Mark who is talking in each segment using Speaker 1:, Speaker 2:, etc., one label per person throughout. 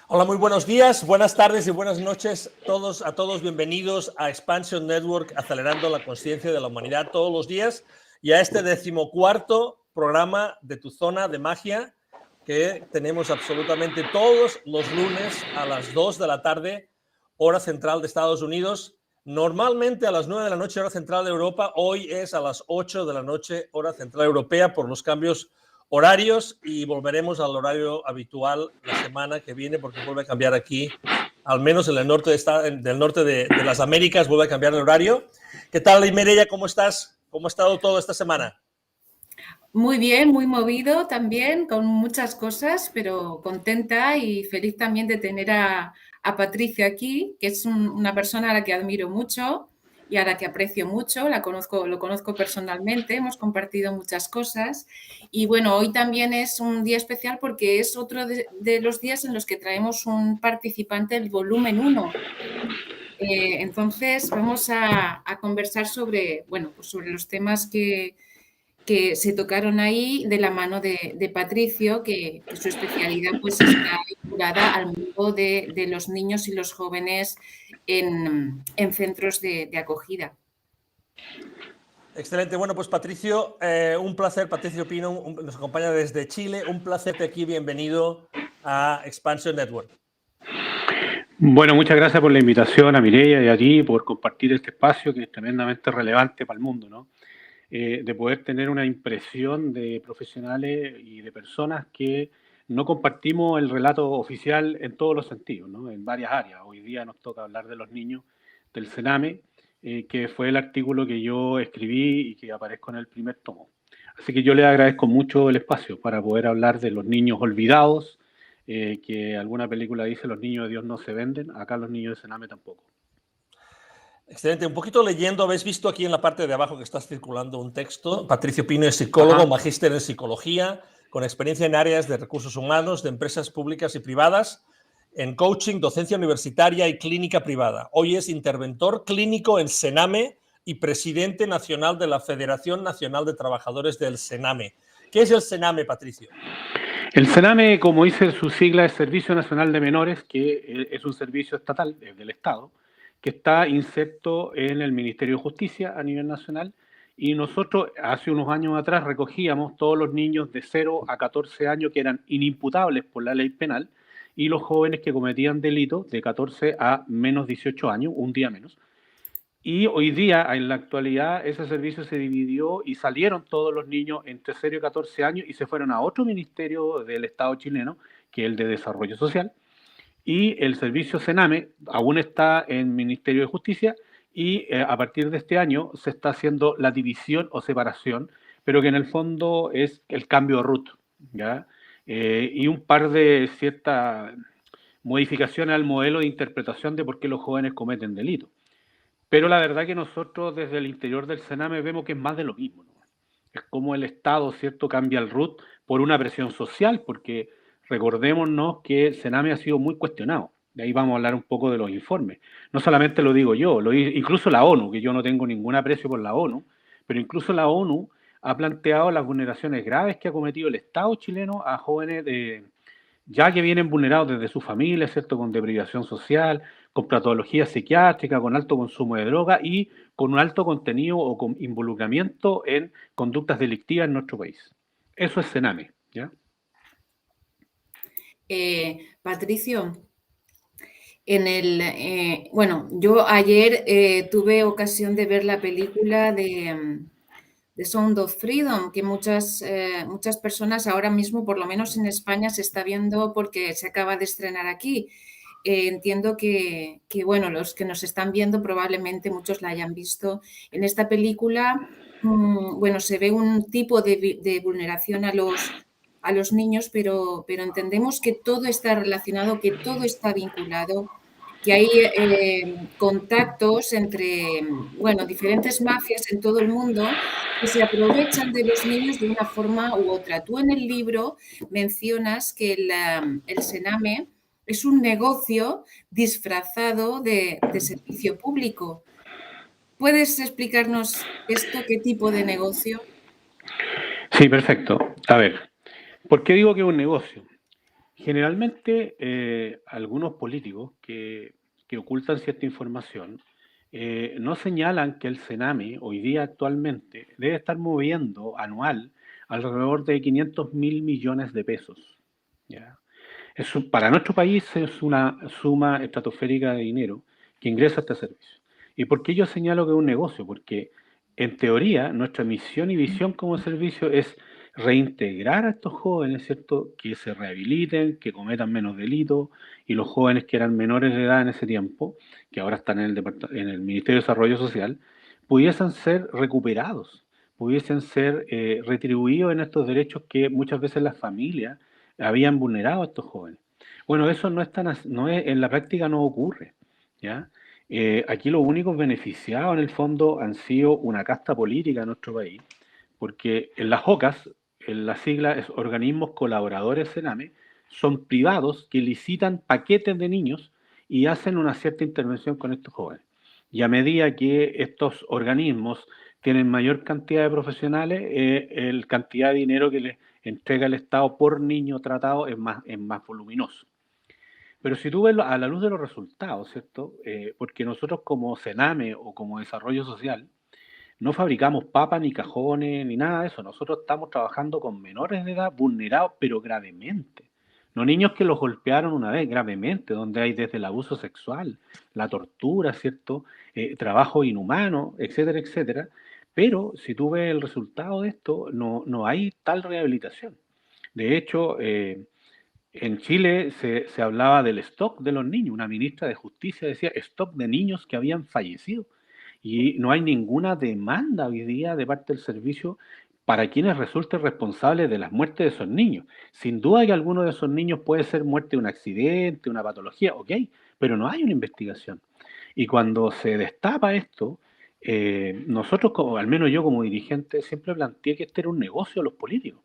Speaker 1: Hola, muy buenos días, buenas tardes y buenas noches a todos. Bienvenidos a Expansion Network, acelerando la conciencia de la humanidad todos los días y a este 14º programa de Tu Zona de Magia que tenemos absolutamente todos los lunes a las 2 de la tarde, hora central de Estados Unidos. Normalmente a las 9 de la noche, hora central de Europa. Hoy es a las 8 de la noche, hora central europea, por los cambios horarios, y volveremos al horario habitual la semana que viene porque vuelve a cambiar aquí, al menos en el norte del norte de las Américas, vuelve a cambiar el horario. ¿Qué tal, Mireia? ¿Cómo estás? ¿Cómo ha estado todo esta semana?
Speaker 2: Muy bien, muy movido también, con muchas cosas, pero contenta y feliz también de tener a Patricia aquí, que es una persona a la que admiro mucho y a la que aprecio mucho. Lo conozco personalmente, hemos compartido muchas cosas. Y bueno, hoy también es un día especial porque es otro de los días en los que traemos un participante del volumen 1. Entonces vamos a conversar sobre, bueno, pues sobre los temas que se tocaron ahí de la mano de Patricio, que su especialidad pues está vinculada al mundo de los niños y los jóvenes en centros de acogida.
Speaker 1: Excelente. Bueno, pues Patricio, un placer. Patricio Pino nos acompaña desde Chile. Un placer tenerte aquí. Bienvenido a Expansion Network.
Speaker 3: Bueno, muchas gracias por la invitación a Mireia y a ti por compartir este espacio que es tremendamente relevante para el mundo, ¿no? De poder tener una impresión de profesionales y de personas que no compartimos el relato oficial en todos los sentidos, ¿no? En varias áreas. Hoy día nos toca hablar de los niños del Sename, que fue el artículo que yo escribí y que aparezco en el primer tomo. Así que yo le agradezco mucho el espacio para poder hablar de los niños olvidados, que alguna película dice los niños de Dios no se venden, acá los niños de Sename tampoco.
Speaker 1: Excelente. Un poquito leyendo, habéis visto aquí en la parte de abajo que está circulando un texto. Patricio Pino es psicólogo,
Speaker 3: Ajá.
Speaker 1: magíster en psicología, con experiencia en áreas de recursos humanos, de empresas públicas y privadas, en coaching, docencia universitaria y clínica privada. Hoy es interventor clínico en Sename y presidente nacional de la Federación Nacional de Trabajadores del Sename. ¿Qué es el Sename, Patricio?
Speaker 3: El Sename, como dice su sigla, es Servicio Nacional de Menores, que es un servicio estatal, es del Estado, que está inserto en el Ministerio de Justicia a nivel nacional, y nosotros hace unos años atrás recogíamos todos los niños de 0 a 14 años que eran inimputables por la ley penal y los jóvenes que cometían delitos de 14 a menos 18 años, un día menos. Y hoy día, en la actualidad, ese servicio se dividió y salieron todos los niños entre 0 y 14 años y se fueron a otro ministerio del Estado chileno, que es el de Desarrollo Social. Y el servicio Sename aún está en Ministerio de Justicia y a partir de este año se está haciendo la división o separación, pero que en el fondo es el cambio de RUT, ¿ya? Y un par de ciertas modificaciones al modelo de interpretación de por qué los jóvenes cometen delitos. Pero la verdad que nosotros desde el interior del Sename vemos que es más de lo mismo, ¿no? Es como el Estado, ¿cierto?, cambia el RUT por una presión social, porque recordémonos que el Sename ha sido muy cuestionado. De ahí vamos a hablar un poco de los informes. No solamente lo digo yo, incluso la ONU, que yo no tengo ningún aprecio por la ONU, pero incluso la ONU ha planteado las vulneraciones graves que ha cometido el Estado chileno a jóvenes ya que vienen vulnerados desde su familia, ¿cierto?, con deprivación social, con patología psiquiátrica, con alto consumo de droga y con un alto contenido o con involucramiento en conductas delictivas en nuestro país. Eso es Sename, ¿ya?
Speaker 2: Patricio, bueno, yo ayer tuve ocasión de ver la película de Sound of Freedom, que muchas personas ahora mismo, por lo menos en España, se está viendo porque se acaba de estrenar aquí. Entiendo bueno, los que nos están viendo probablemente muchos la hayan visto. En esta película, bueno, se ve un tipo de vulneración a los niños, pero entendemos que todo está relacionado, que todo está vinculado, que hay contactos entre, bueno, diferentes mafias en todo el mundo que se aprovechan de los niños de una forma u otra. Tú en el libro mencionas que el Sename es un negocio disfrazado de servicio público. ¿Puedes explicarnos esto, qué tipo de negocio?
Speaker 3: Sí, perfecto. A ver, ¿por qué digo que es un negocio? Generalmente, algunos políticos que ocultan cierta información no señalan que el Sename hoy día actualmente debe estar moviendo anual alrededor de 500.000 millones de pesos. ¿Ya? Para nuestro país es una suma estratosférica de dinero que ingresa a este servicio. ¿Y por qué yo señalo que es un negocio? Porque en teoría nuestra misión y visión como servicio es reintegrar a estos jóvenes, ¿cierto? Que se rehabiliten, que cometan menos delitos, y los jóvenes que eran menores de edad en ese tiempo, que ahora están en el Ministerio de Desarrollo Social, pudiesen ser recuperados, pudiesen ser retribuidos en estos derechos que muchas veces las familias habían vulnerado a estos jóvenes. Bueno, eso no es en la práctica no ocurre, ¿ya? Aquí los únicos beneficiados en el fondo han sido una casta política en nuestro país, porque en las OCAS, en la sigla es Organismos Colaboradores Sename, son privados que licitan paquetes de niños y hacen una cierta intervención con estos jóvenes. Y a medida que estos organismos tienen mayor cantidad de profesionales, el cantidad de dinero que les entrega el Estado por niño tratado es más voluminoso. Pero si tú ves a la luz de los resultados, ¿cierto? Porque nosotros como Sename o como Desarrollo Social no fabricamos papas ni cajones ni nada de eso. Nosotros estamos trabajando con menores de edad vulnerados, pero gravemente. No niños que los golpearon una vez, gravemente, donde hay desde el abuso sexual, la tortura, ¿cierto? Trabajo inhumano, etcétera, etcétera. Pero si tú ves el resultado de esto, no hay tal rehabilitación. De hecho, en Chile se hablaba del stock de los niños. Una ministra de Justicia decía stock de niños que habían fallecido. Y no hay ninguna demanda hoy día de parte del servicio para quienes resulten responsables de las muertes de esos niños. Sin duda que alguno de esos niños puede ser muerte de un accidente, una patología, ok, pero no hay una investigación. Y cuando se destapa esto, nosotros, al menos yo como dirigente, siempre planteé que este era un negocio de los políticos.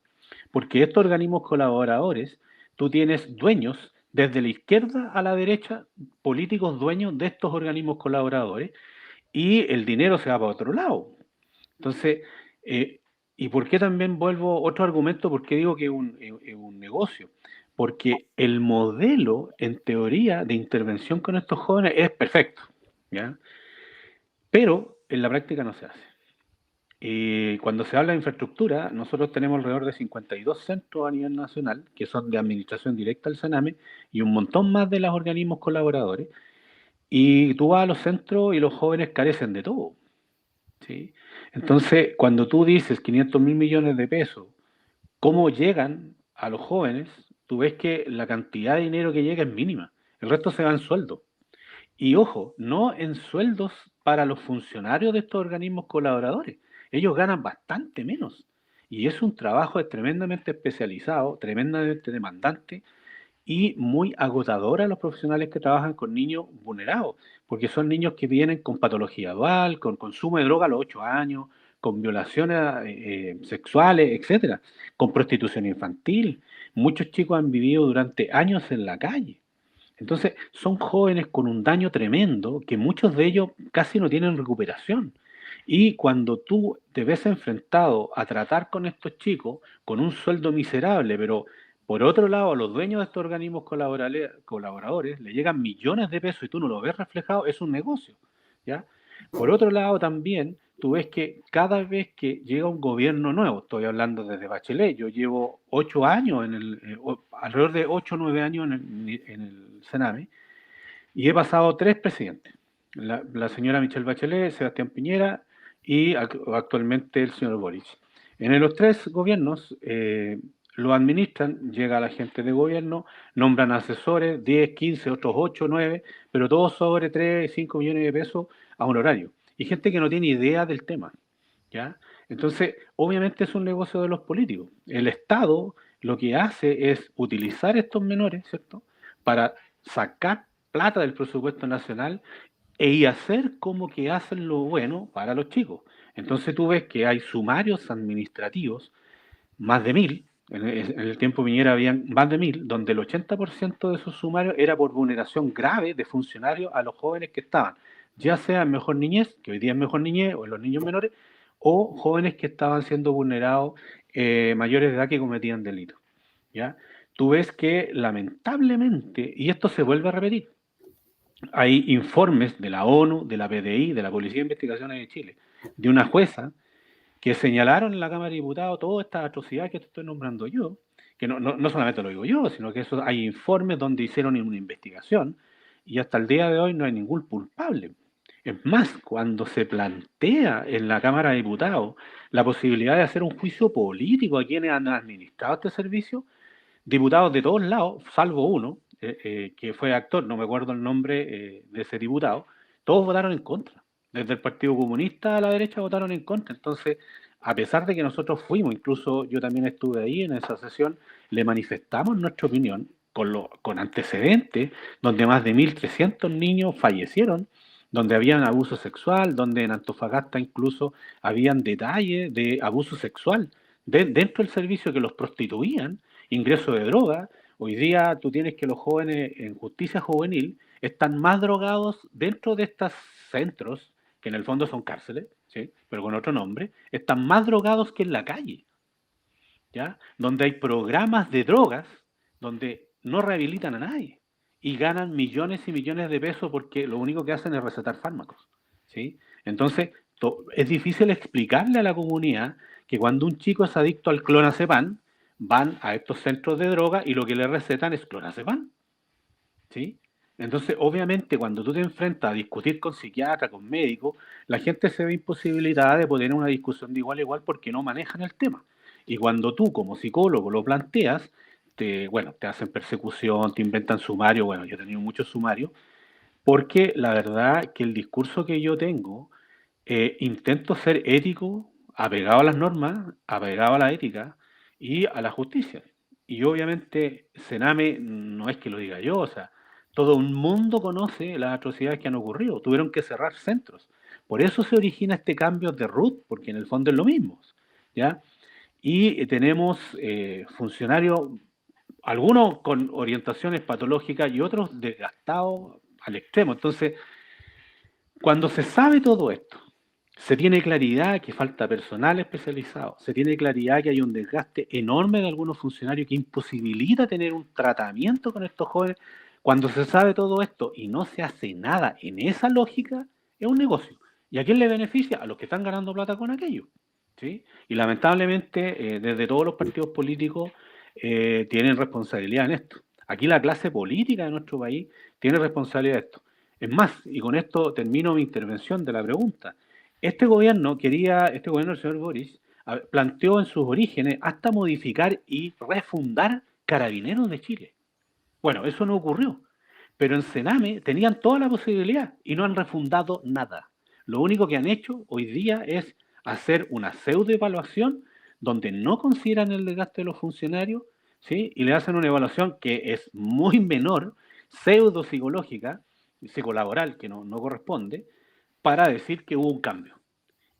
Speaker 3: Porque estos organismos colaboradores, tú tienes dueños desde la izquierda a la derecha, políticos dueños de estos organismos colaboradores, y el dinero se va para otro lado. Entonces, ¿y por qué también vuelvo otro argumento? ¿Por qué digo que es un negocio? Porque el modelo, en teoría, de intervención con estos jóvenes es perfecto, ¿ya? Pero en la práctica no se hace. Cuando se habla de infraestructura, nosotros tenemos alrededor de 52 centros a nivel nacional, que son de administración directa al Sename, y un montón más de los organismos colaboradores. Y tú vas a los centros y los jóvenes carecen de todo, ¿sí? Entonces, cuando tú dices 500.000 millones de pesos, ¿cómo llegan a los jóvenes? Tú ves que la cantidad de dinero que llega es mínima. El resto se va en sueldo. Y ojo, no en sueldos para los funcionarios de estos organismos colaboradores. Ellos ganan bastante menos. Y es un trabajo tremendamente especializado, tremendamente demandante y muy agotador a los profesionales que trabajan con niños vulnerados, porque son niños que vienen con patología dual, con consumo de droga a los 8 años, con violaciones sexuales, etcétera, con prostitución infantil. Muchos chicos han vivido durante años en la calle. Entonces, son jóvenes con un daño tremendo que muchos de ellos casi no tienen recuperación. Y cuando tú te ves enfrentado a tratar con estos chicos con un sueldo miserable, pero por otro lado, a los dueños de estos organismos colaboradores le llegan millones de pesos y tú no lo ves reflejado, es un negocio, ¿ya? Por otro lado, también tú ves que cada vez que llega un gobierno nuevo, estoy hablando desde Bachelet, yo llevo 8 años, alrededor de 8 o 9 años en el Sename, y he pasado 3 presidentes. La señora Michelle Bachelet, Sebastián Piñera y actualmente el señor Boric. En los 3 gobiernos lo administran, llega la gente de gobierno, nombran asesores, 10, 15, otros 8, 9, pero todos sobre 3, 5 millones de pesos a honorario. Y gente que no tiene idea del tema, ¿ya? Entonces, obviamente es un negocio de los políticos. El Estado lo que hace es utilizar estos menores, ¿cierto?, para sacar plata del presupuesto nacional y hacer como que hacen lo bueno para los chicos. Entonces tú ves que hay sumarios administrativos, más de 1000, en el tiempo Piñera habían más de 1000, donde el 80% de esos sumarios era por vulneración grave de funcionarios a los jóvenes que estaban, ya sea en Mejor Niñez, que hoy día es Mejor Niñez, o en los niños menores, o jóvenes que estaban siendo vulnerados mayores de edad que cometían delitos, ¿ya? tú ves que lamentablemente, y esto se vuelve a repetir, hay informes de la ONU, de la PDI, de la Policía de Investigaciones de Chile, de una jueza que señalaron en la Cámara de Diputados todas estas atrocidades que te estoy nombrando yo, que no solamente lo digo yo, sino que eso, hay informes donde hicieron una investigación y hasta el día de hoy no hay ningún culpable. Es más, cuando se plantea en la Cámara de Diputados la posibilidad de hacer un juicio político a quienes han administrado este servicio, diputados de todos lados, salvo uno, que fue actor, no me acuerdo el nombre de ese diputado, todos votaron en contra. Desde el Partido Comunista a la derecha votaron en contra. Entonces, a pesar de que nosotros fuimos, incluso yo también estuve ahí en esa sesión, le manifestamos nuestra opinión con antecedentes, donde más de 1.300 niños fallecieron, donde habían abuso sexual, donde en Antofagasta incluso habían detalles de abuso sexual dentro del servicio que los prostituían, ingreso de droga. Hoy día tú tienes que los jóvenes en justicia juvenil están más drogados dentro de estos centros, que en el fondo son cárceles, ¿sí? Pero con otro nombre, están más drogados que en la calle, ¿ya? Donde hay programas de drogas donde no rehabilitan a nadie y ganan millones y millones de pesos porque lo único que hacen es recetar fármacos, ¿sí? Entonces, es difícil explicarle a la comunidad que cuando un chico es adicto al clonazepam, van a estos centros de droga y lo que le recetan es clonazepam, ¿sí? Entonces, obviamente, cuando tú te enfrentas a discutir con psiquiatra, con médicos, la gente se ve imposibilitada de poder tener una discusión de igual a igual porque no manejan el tema. Y cuando tú, como psicólogo, lo planteas, te hacen persecución, te inventan sumario. Bueno, yo he tenido muchos sumarios, porque la verdad que el discurso que yo tengo, intento ser ético, apegado a las normas, apegado a la ética y a la justicia. Y obviamente, Sename no es que lo diga yo, o sea, todo el mundo conoce las atrocidades que han ocurrido. Tuvieron que cerrar centros. Por eso se origina este cambio de RUT, porque en el fondo es lo mismo, ¿ya? Y tenemos funcionarios, algunos con orientaciones patológicas y otros desgastados al extremo. Entonces, cuando se sabe todo esto, se tiene claridad que falta personal especializado, se tiene claridad que hay un desgaste enorme de algunos funcionarios que imposibilita tener un tratamiento con estos jóvenes. Cuando se sabe todo esto y no se hace nada en esa lógica, es un negocio. ¿Y a quién le beneficia? A los que están ganando plata con aquello, ¿sí? Y lamentablemente, desde todos los partidos políticos tienen responsabilidad en esto. Aquí la clase política de nuestro país tiene responsabilidad de esto. Es más, y con esto termino mi intervención de la pregunta, este gobierno del señor Boris, planteó en sus orígenes hasta modificar y refundar Carabineros de Chile. Bueno, eso no ocurrió, pero en Sename tenían toda la posibilidad y no han refundado nada. Lo único que han hecho hoy día es hacer una pseudoevaluación donde no consideran el desgaste de los funcionarios, ¿sí? Y le hacen una evaluación que es muy menor, pseudo-psicológica, psicolaboral, que no corresponde, para decir que hubo un cambio.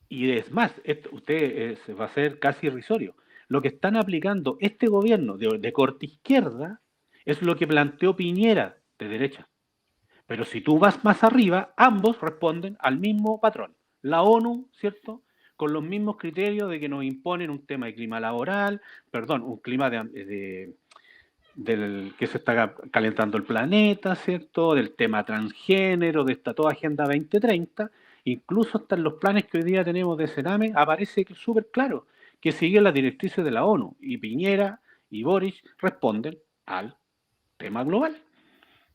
Speaker 3: Y es más, usted va a ser casi irrisorio. Lo que están aplicando este gobierno de corte izquierda es lo que planteó Piñera de derecha. Pero si tú vas más arriba, ambos responden al mismo patrón. La ONU, ¿cierto?, con los mismos criterios de que nos imponen un tema de clima laboral, un clima del que se está calentando el planeta, ¿cierto?, del tema transgénero, de esta toda Agenda 2030, incluso hasta en los planes que hoy día tenemos de Sename, aparece súper claro que siguen las directrices de la ONU, y Piñera y Boris responden al tema global,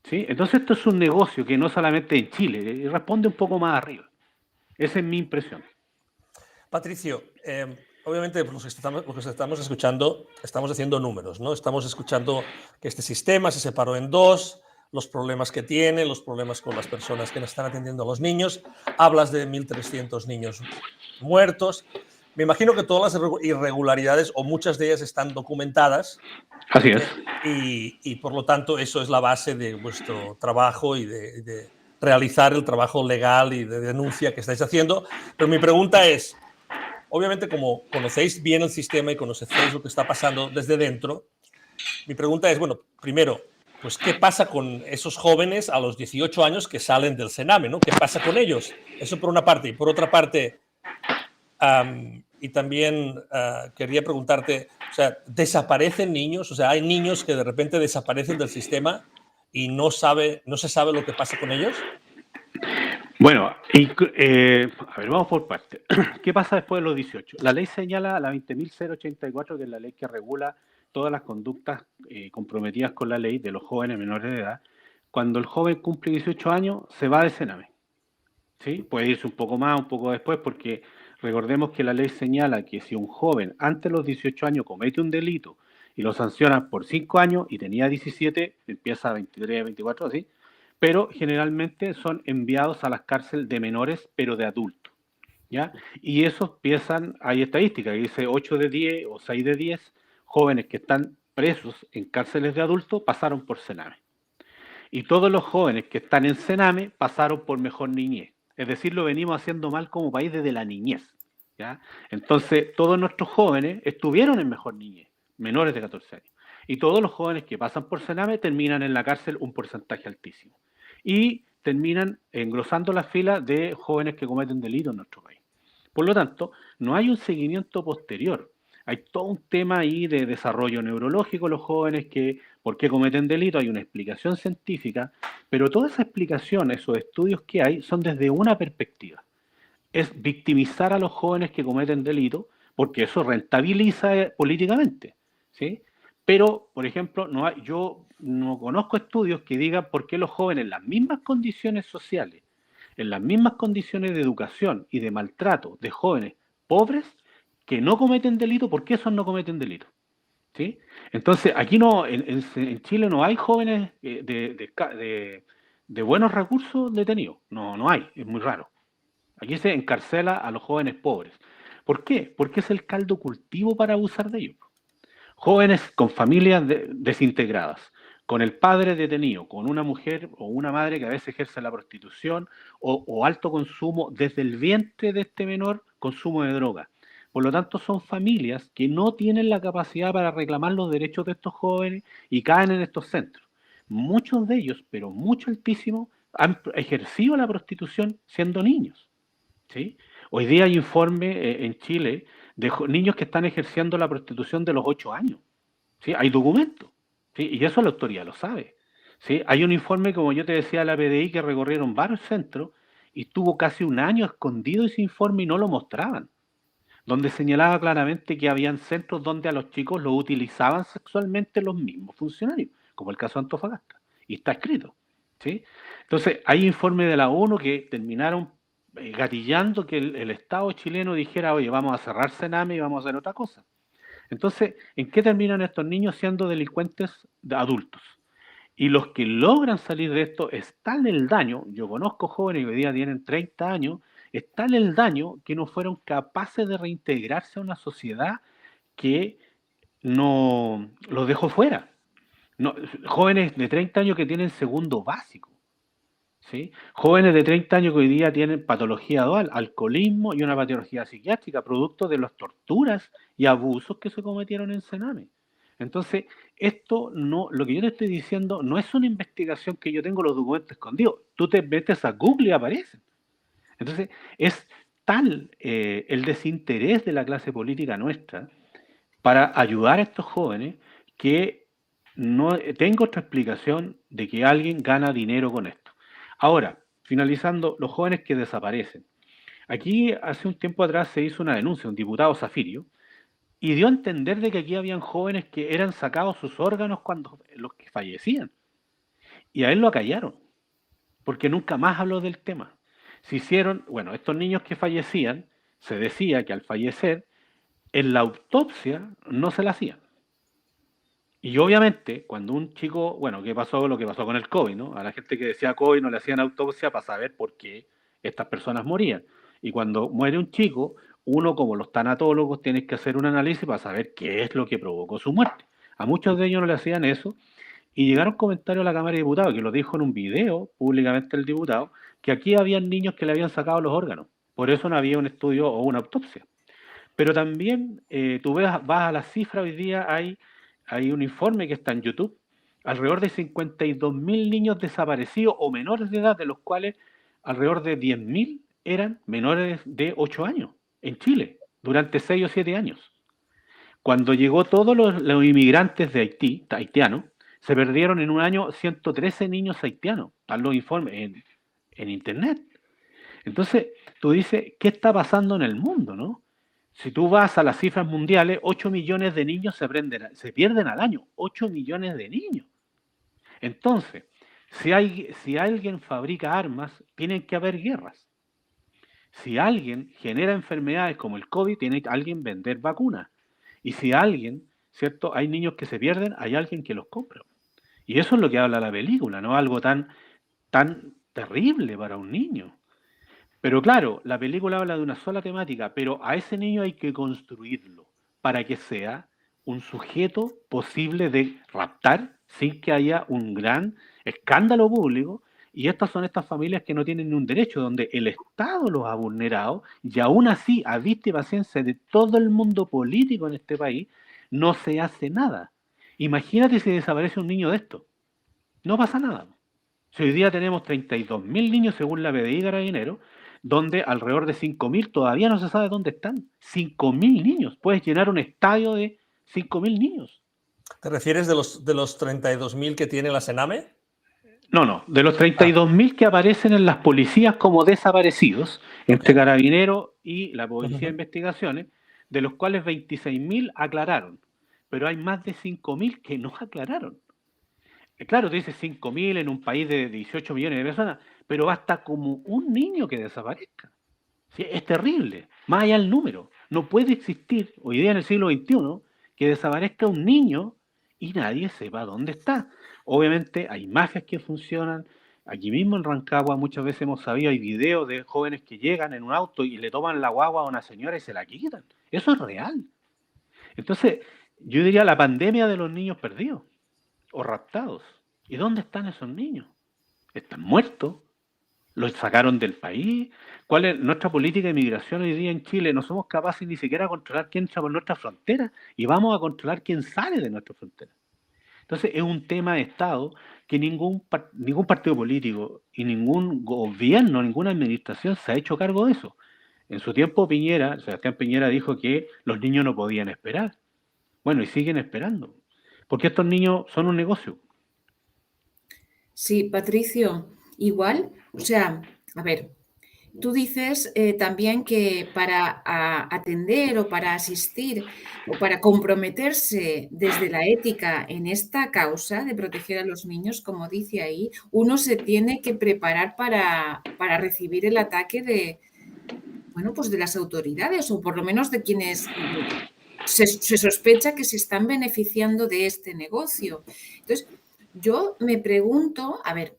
Speaker 3: ¿sí? Entonces esto es un negocio que no solamente en Chile, responde un poco más arriba. Esa es mi impresión.
Speaker 1: Patricio, obviamente los que estamos escuchando, estamos haciendo números, ¿no? Estamos escuchando que este sistema se separó en dos, los problemas que tiene, los problemas con las personas que no están atendiendo a los niños. Hablas de 1.300 niños muertos. Me imagino que todas las irregularidades, o muchas de ellas, están documentadas.
Speaker 3: Así es.
Speaker 1: Y por lo tanto, eso es la base de vuestro trabajo y de realizar el trabajo legal y de denuncia que estáis haciendo. Pero mi pregunta es, obviamente, como conocéis bien el sistema y conocéis lo que está pasando desde dentro, mi pregunta es, bueno, primero, pues, ¿qué pasa con esos jóvenes a los 18 años que salen del Sename, ¿no? ¿Qué pasa con ellos? Eso por una parte. Y por otra parte, Y también quería preguntarte, o sea, ¿desaparecen niños? O sea, ¿hay niños que de repente desaparecen del sistema y no se sabe lo que pasa con ellos?
Speaker 3: Bueno, a ver, vamos por partes. ¿Qué pasa después de los 18? La ley señala la 20.084, que es la ley que regula todas las conductas comprometidas con la ley de los jóvenes menores de edad. Cuando el joven cumple 18 años, se va de Sename. ¿Sí? Puede irse un poco más, un poco después, porque recordemos que la ley señala que si un joven antes de los 18 años comete un delito y lo sancionan por 5 años y tenía 17, empieza a 23, 24, así, pero generalmente son enviados a las cárceles de menores, pero de adultos, ¿ya? Y esos empiezan, hay estadísticas que dice 8 de 10 o 6 de 10 jóvenes que están presos en cárceles de adultos pasaron por Sename. Y todos los jóvenes que están en Sename pasaron por Mejor Niñez. Es decir, lo venimos haciendo mal como país desde la niñez, ¿ya? Entonces, todos nuestros jóvenes estuvieron en Mejor Niñez, menores de 14 años. Y todos los jóvenes que pasan por Sename terminan en la cárcel un porcentaje altísimo. Y terminan engrosando las filas de jóvenes que cometen delitos en nuestro país. Por lo tanto, no hay un seguimiento posterior. Hay todo un tema ahí de desarrollo neurológico, los jóvenes que, ¿por qué cometen delito? Hay una explicación científica, pero toda esa explicación, esos estudios que hay, son desde una perspectiva. Es victimizar a los jóvenes que cometen delito, porque eso rentabiliza políticamente, ¿sí? Pero, por ejemplo, yo no conozco estudios que digan por qué los jóvenes en las mismas condiciones sociales, en las mismas condiciones de educación y de maltrato de jóvenes pobres que no cometen delito, ¿por qué esos no cometen delito? ¿Sí? Entonces, aquí no, en Chile no hay jóvenes de buenos recursos detenidos. No hay, es muy raro. Aquí se encarcela a los jóvenes pobres. ¿Por qué? Porque es el caldo cultivo para abusar de ellos. Jóvenes con familias desintegradas, con el padre detenido, con una mujer o una madre que a veces ejerce la prostitución o alto consumo desde el vientre de este menor, consumo de droga. Por lo tanto, son familias que no tienen la capacidad para reclamar los derechos de estos jóvenes y caen en estos centros. Muchos de ellos, pero mucho altísimo, han ejercido la prostitución siendo niños, ¿sí? Hoy día hay informes en Chile de niños que están ejerciendo la prostitución de los 8 años, ¿sí? Hay documentos, ¿sí? Y eso la autoridad lo sabe, ¿sí? Hay un informe, como yo te decía, de la PDI, que recorrieron varios centros y estuvo casi un año escondido ese informe y no lo mostraban, donde señalaba claramente que habían centros donde a los chicos los utilizaban sexualmente los mismos funcionarios, como el caso de Antofagasta, y está escrito, ¿sí? Entonces, hay informes de la ONU que terminaron gatillando que el Estado chileno dijera, oye, vamos a cerrar Sename y vamos a hacer otra cosa. Entonces, ¿en qué terminan estos niños siendo delincuentes adultos? Y los que logran salir de esto, es tal el daño, yo conozco jóvenes que hoy día tienen 30 años, es tal el daño que no fueron capaces de reintegrarse a una sociedad que no los dejó fuera. No, jóvenes de 30 años que tienen segundo básico, ¿sí? Jóvenes de 30 años que hoy día tienen patología dual, alcoholismo y una patología psiquiátrica, producto de las torturas y abusos que se cometieron en Sename. Entonces, esto no, lo que yo te estoy diciendo no es una investigación que yo tengo los documentos escondidos. Tú te metes a Google y aparecen. Entonces, es tal el desinterés de la clase política nuestra para ayudar a estos jóvenes que no tengo otra explicación de que alguien gana dinero con esto. Ahora, finalizando, los jóvenes que desaparecen. Aquí, hace un tiempo atrás, se hizo una denuncia, un diputado Zafirio, y dio a entender de que aquí habían jóvenes que eran sacados sus órganos cuando los que fallecían. Y a él lo acallaron, porque nunca más habló del tema. Se hicieron, bueno, estos niños que fallecían, se decía que al fallecer, en la autopsia no se la hacían. Y obviamente, cuando un chico, bueno, ¿qué pasó? Lo que pasó con el COVID, ¿no? A la gente que decía COVID no le hacían autopsia para saber por qué estas personas morían. Y cuando muere un chico, uno, como los tanatólogos, tiene que hacer un análisis para saber qué es lo que provocó su muerte. A muchos de ellos no le hacían eso. Y llegaron comentarios a la Cámara de Diputados, que lo dijo en un video públicamente el diputado, que aquí habían niños que le habían sacado los órganos. Por eso no había un estudio o una autopsia. Pero también tú vas a las cifras, hoy día hay un informe que está en YouTube, alrededor de 52.000 niños desaparecidos o menores de edad, de los cuales alrededor de 10.000 eran menores de 8 años en Chile, durante 6 o 7 años. Cuando llegó todos los inmigrantes de Haití, haitianos, se perdieron en un año 113 niños haitianos, están los informes en internet. Entonces, tú dices, ¿qué está pasando en el mundo, no? Si tú vas a las cifras mundiales, 8 millones de niños se pierden al año, 8 millones de niños. Entonces, si alguien fabrica armas, tienen que haber guerras. Si alguien genera enfermedades como el COVID, tiene que alguien vender vacunas. Y si alguien, ¿cierto? Hay niños que se pierden, hay alguien que los compra. Y eso es lo que habla la película, no algo tan terrible para un niño. Pero claro, la película habla de una sola temática, pero a ese niño hay que construirlo para que sea un sujeto posible de raptar sin que haya un gran escándalo público. Y estas son estas familias que no tienen ni un derecho, donde el Estado los ha vulnerado y aún así, a vista y paciencia de todo el mundo político en este país, no se hace nada. Imagínate si desaparece un niño de esto. No pasa nada. Si hoy día tenemos 32.000 niños según la PDI Carabineros, donde alrededor de 5.000 todavía no se sabe dónde están. 5.000 niños. Puedes llenar un estadio de 5.000 niños.
Speaker 1: ¿Te refieres de los 32.000 que tiene la Sename?
Speaker 3: No. De los 32.000 que aparecen en las policías como desaparecidos, entre Carabineros y la Policía de Investigaciones, de los cuales 26.000 aclararon. Pero hay más de 5.000 que no aclararon. Claro, tú dices 5.000 en un país de 18 millones de personas, pero basta como un niño que desaparezca. ¿Sí? Es terrible, más allá del número. No puede existir hoy día en el siglo XXI que desaparezca un niño y nadie sepa dónde está. Obviamente hay mafias que funcionan. Aquí mismo en Rancagua muchas veces hemos sabido, hay videos de jóvenes que llegan en un auto y le toman la guagua a una señora y se la quitan. Eso es real. Entonces, yo diría la pandemia de los niños perdidos o raptados. ¿Y dónde están esos niños? ¿Están muertos? ¿Los sacaron del país? ¿Cuál es nuestra política de inmigración hoy día en Chile? No somos capaces ni siquiera de controlar quién entra por nuestra frontera y vamos a controlar quién sale de nuestra frontera. Entonces es un tema de Estado que ningún partido político y ningún gobierno, ninguna administración se ha hecho cargo de eso. En su tiempo Sebastián Piñera dijo que los niños no podían esperar. Bueno, y siguen esperando. Porque estos niños son un negocio.
Speaker 2: Sí, Patricio, igual, o sea, a ver, tú dices también que para atender o para asistir o para comprometerse desde la ética en esta causa de proteger a los niños, como dice ahí, uno se tiene que preparar para recibir el ataque de, bueno, pues de las autoridades o por lo menos de quienes se sospecha que se están beneficiando de este negocio. Entonces, yo me pregunto, a ver,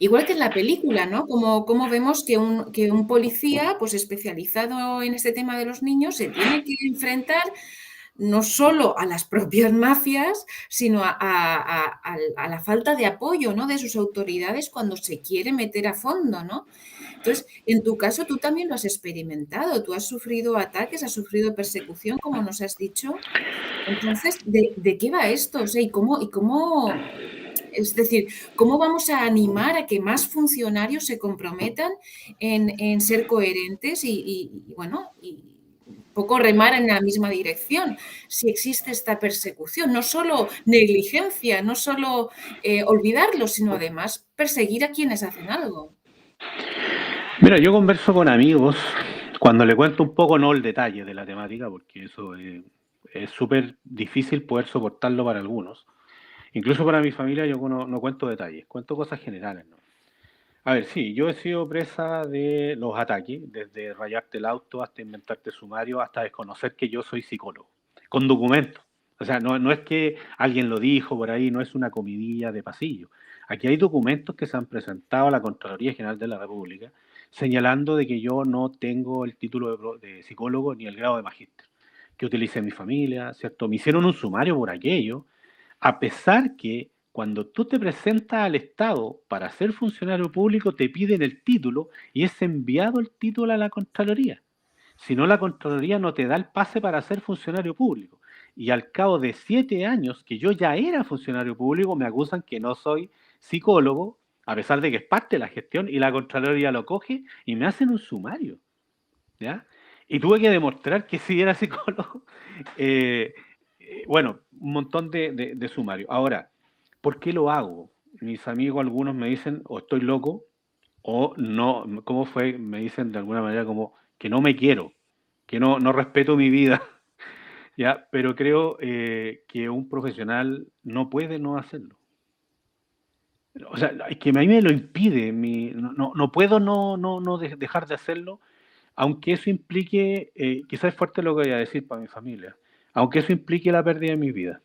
Speaker 2: igual que en la película, ¿no? Como vemos que un policía, pues especializado en este tema de los niños, se tiene que enfrentar no solo a las propias mafias, sino a la falta de apoyo, ¿no? De sus autoridades cuando se quiere meter a fondo, ¿no? Entonces, en tu caso, tú también lo has experimentado, tú has sufrido ataques, has sufrido persecución, como nos has dicho. Entonces, ¿de qué va esto? O sea, ¿y cómo, es decir, cómo vamos a animar a que más funcionarios se comprometan en ser coherentes y un poco remar en la misma dirección si existe esta persecución? No solo negligencia, no solo olvidarlo, sino además perseguir a quienes hacen algo.
Speaker 3: Mira, yo converso con amigos cuando le cuento un poco, no el detalle de la temática, porque eso es súper difícil poder soportarlo para algunos. Incluso para mi familia yo no cuento detalles, cuento cosas generales, ¿no? A ver, sí, yo he sido presa de los ataques, desde rayarte el auto hasta inventarte sumario, hasta desconocer que yo soy psicólogo, con documentos. O sea, no es que alguien lo dijo por ahí, no es una comidilla de pasillo. Aquí hay documentos que se han presentado a la Contraloría General de la República señalando de que yo no tengo el título de psicólogo ni el grado de magíster, que utilicé en mi familia, ¿cierto? Me hicieron un sumario por aquello, a pesar que cuando tú te presentas al Estado para ser funcionario público te piden el título y es enviado el título a la Contraloría. Si no, la Contraloría no te da el pase para ser funcionario público. Y al cabo de 7 años que yo ya era funcionario público, me acusan que no soy psicólogo, a pesar de que es parte de la gestión, y la Contraloría lo coge y me hacen un sumario, ¿ya? Y tuve que demostrar que sí era psicólogo. Bueno, un montón de sumario. Ahora, ¿por qué lo hago? Mis amigos, algunos me dicen, o estoy loco, o no, ¿cómo fue? Me dicen de alguna manera como que no me quiero, que no respeto mi vida, ¿ya? Pero creo que un profesional no puede no hacerlo. O sea, es que a mí me lo impide, no puedo no dejar de hacerlo, aunque eso implique, quizás es fuerte lo que voy a decir para mi familia, aunque eso implique la pérdida de mi vida.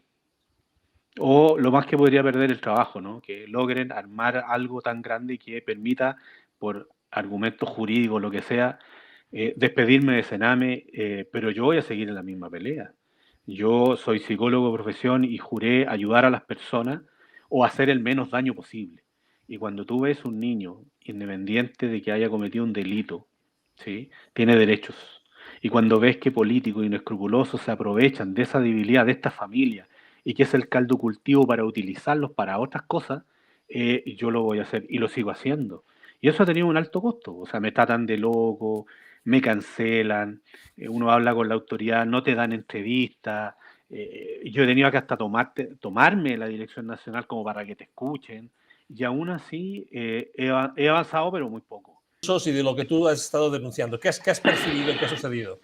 Speaker 3: O lo más que podría perder el trabajo, ¿no? Que logren armar algo tan grande que permita, por argumentos jurídicos, lo que sea, despedirme de Sename, pero yo voy a seguir en la misma pelea. Yo soy psicólogo de profesión y juré ayudar a las personas o hacer el menos daño posible. Y cuando tú ves un niño, independiente de que haya cometido un delito, ¿sí? Tiene derechos. Y cuando ves que políticos inescrupulosos se aprovechan de esa debilidad de esta familia y que es el caldo cultivo para utilizarlos para otras cosas, yo lo voy a hacer y lo sigo haciendo. Y eso ha tenido un alto costo. O sea, me tratan de loco, me cancelan, uno habla con la autoridad, no te dan entrevistas. Yo he tenido que hasta tomarme la dirección nacional como para que te escuchen. Y aún así he avanzado, pero muy poco.
Speaker 1: Y de lo que tú has estado denunciando. ¿Qué has percibido y qué ha sucedido?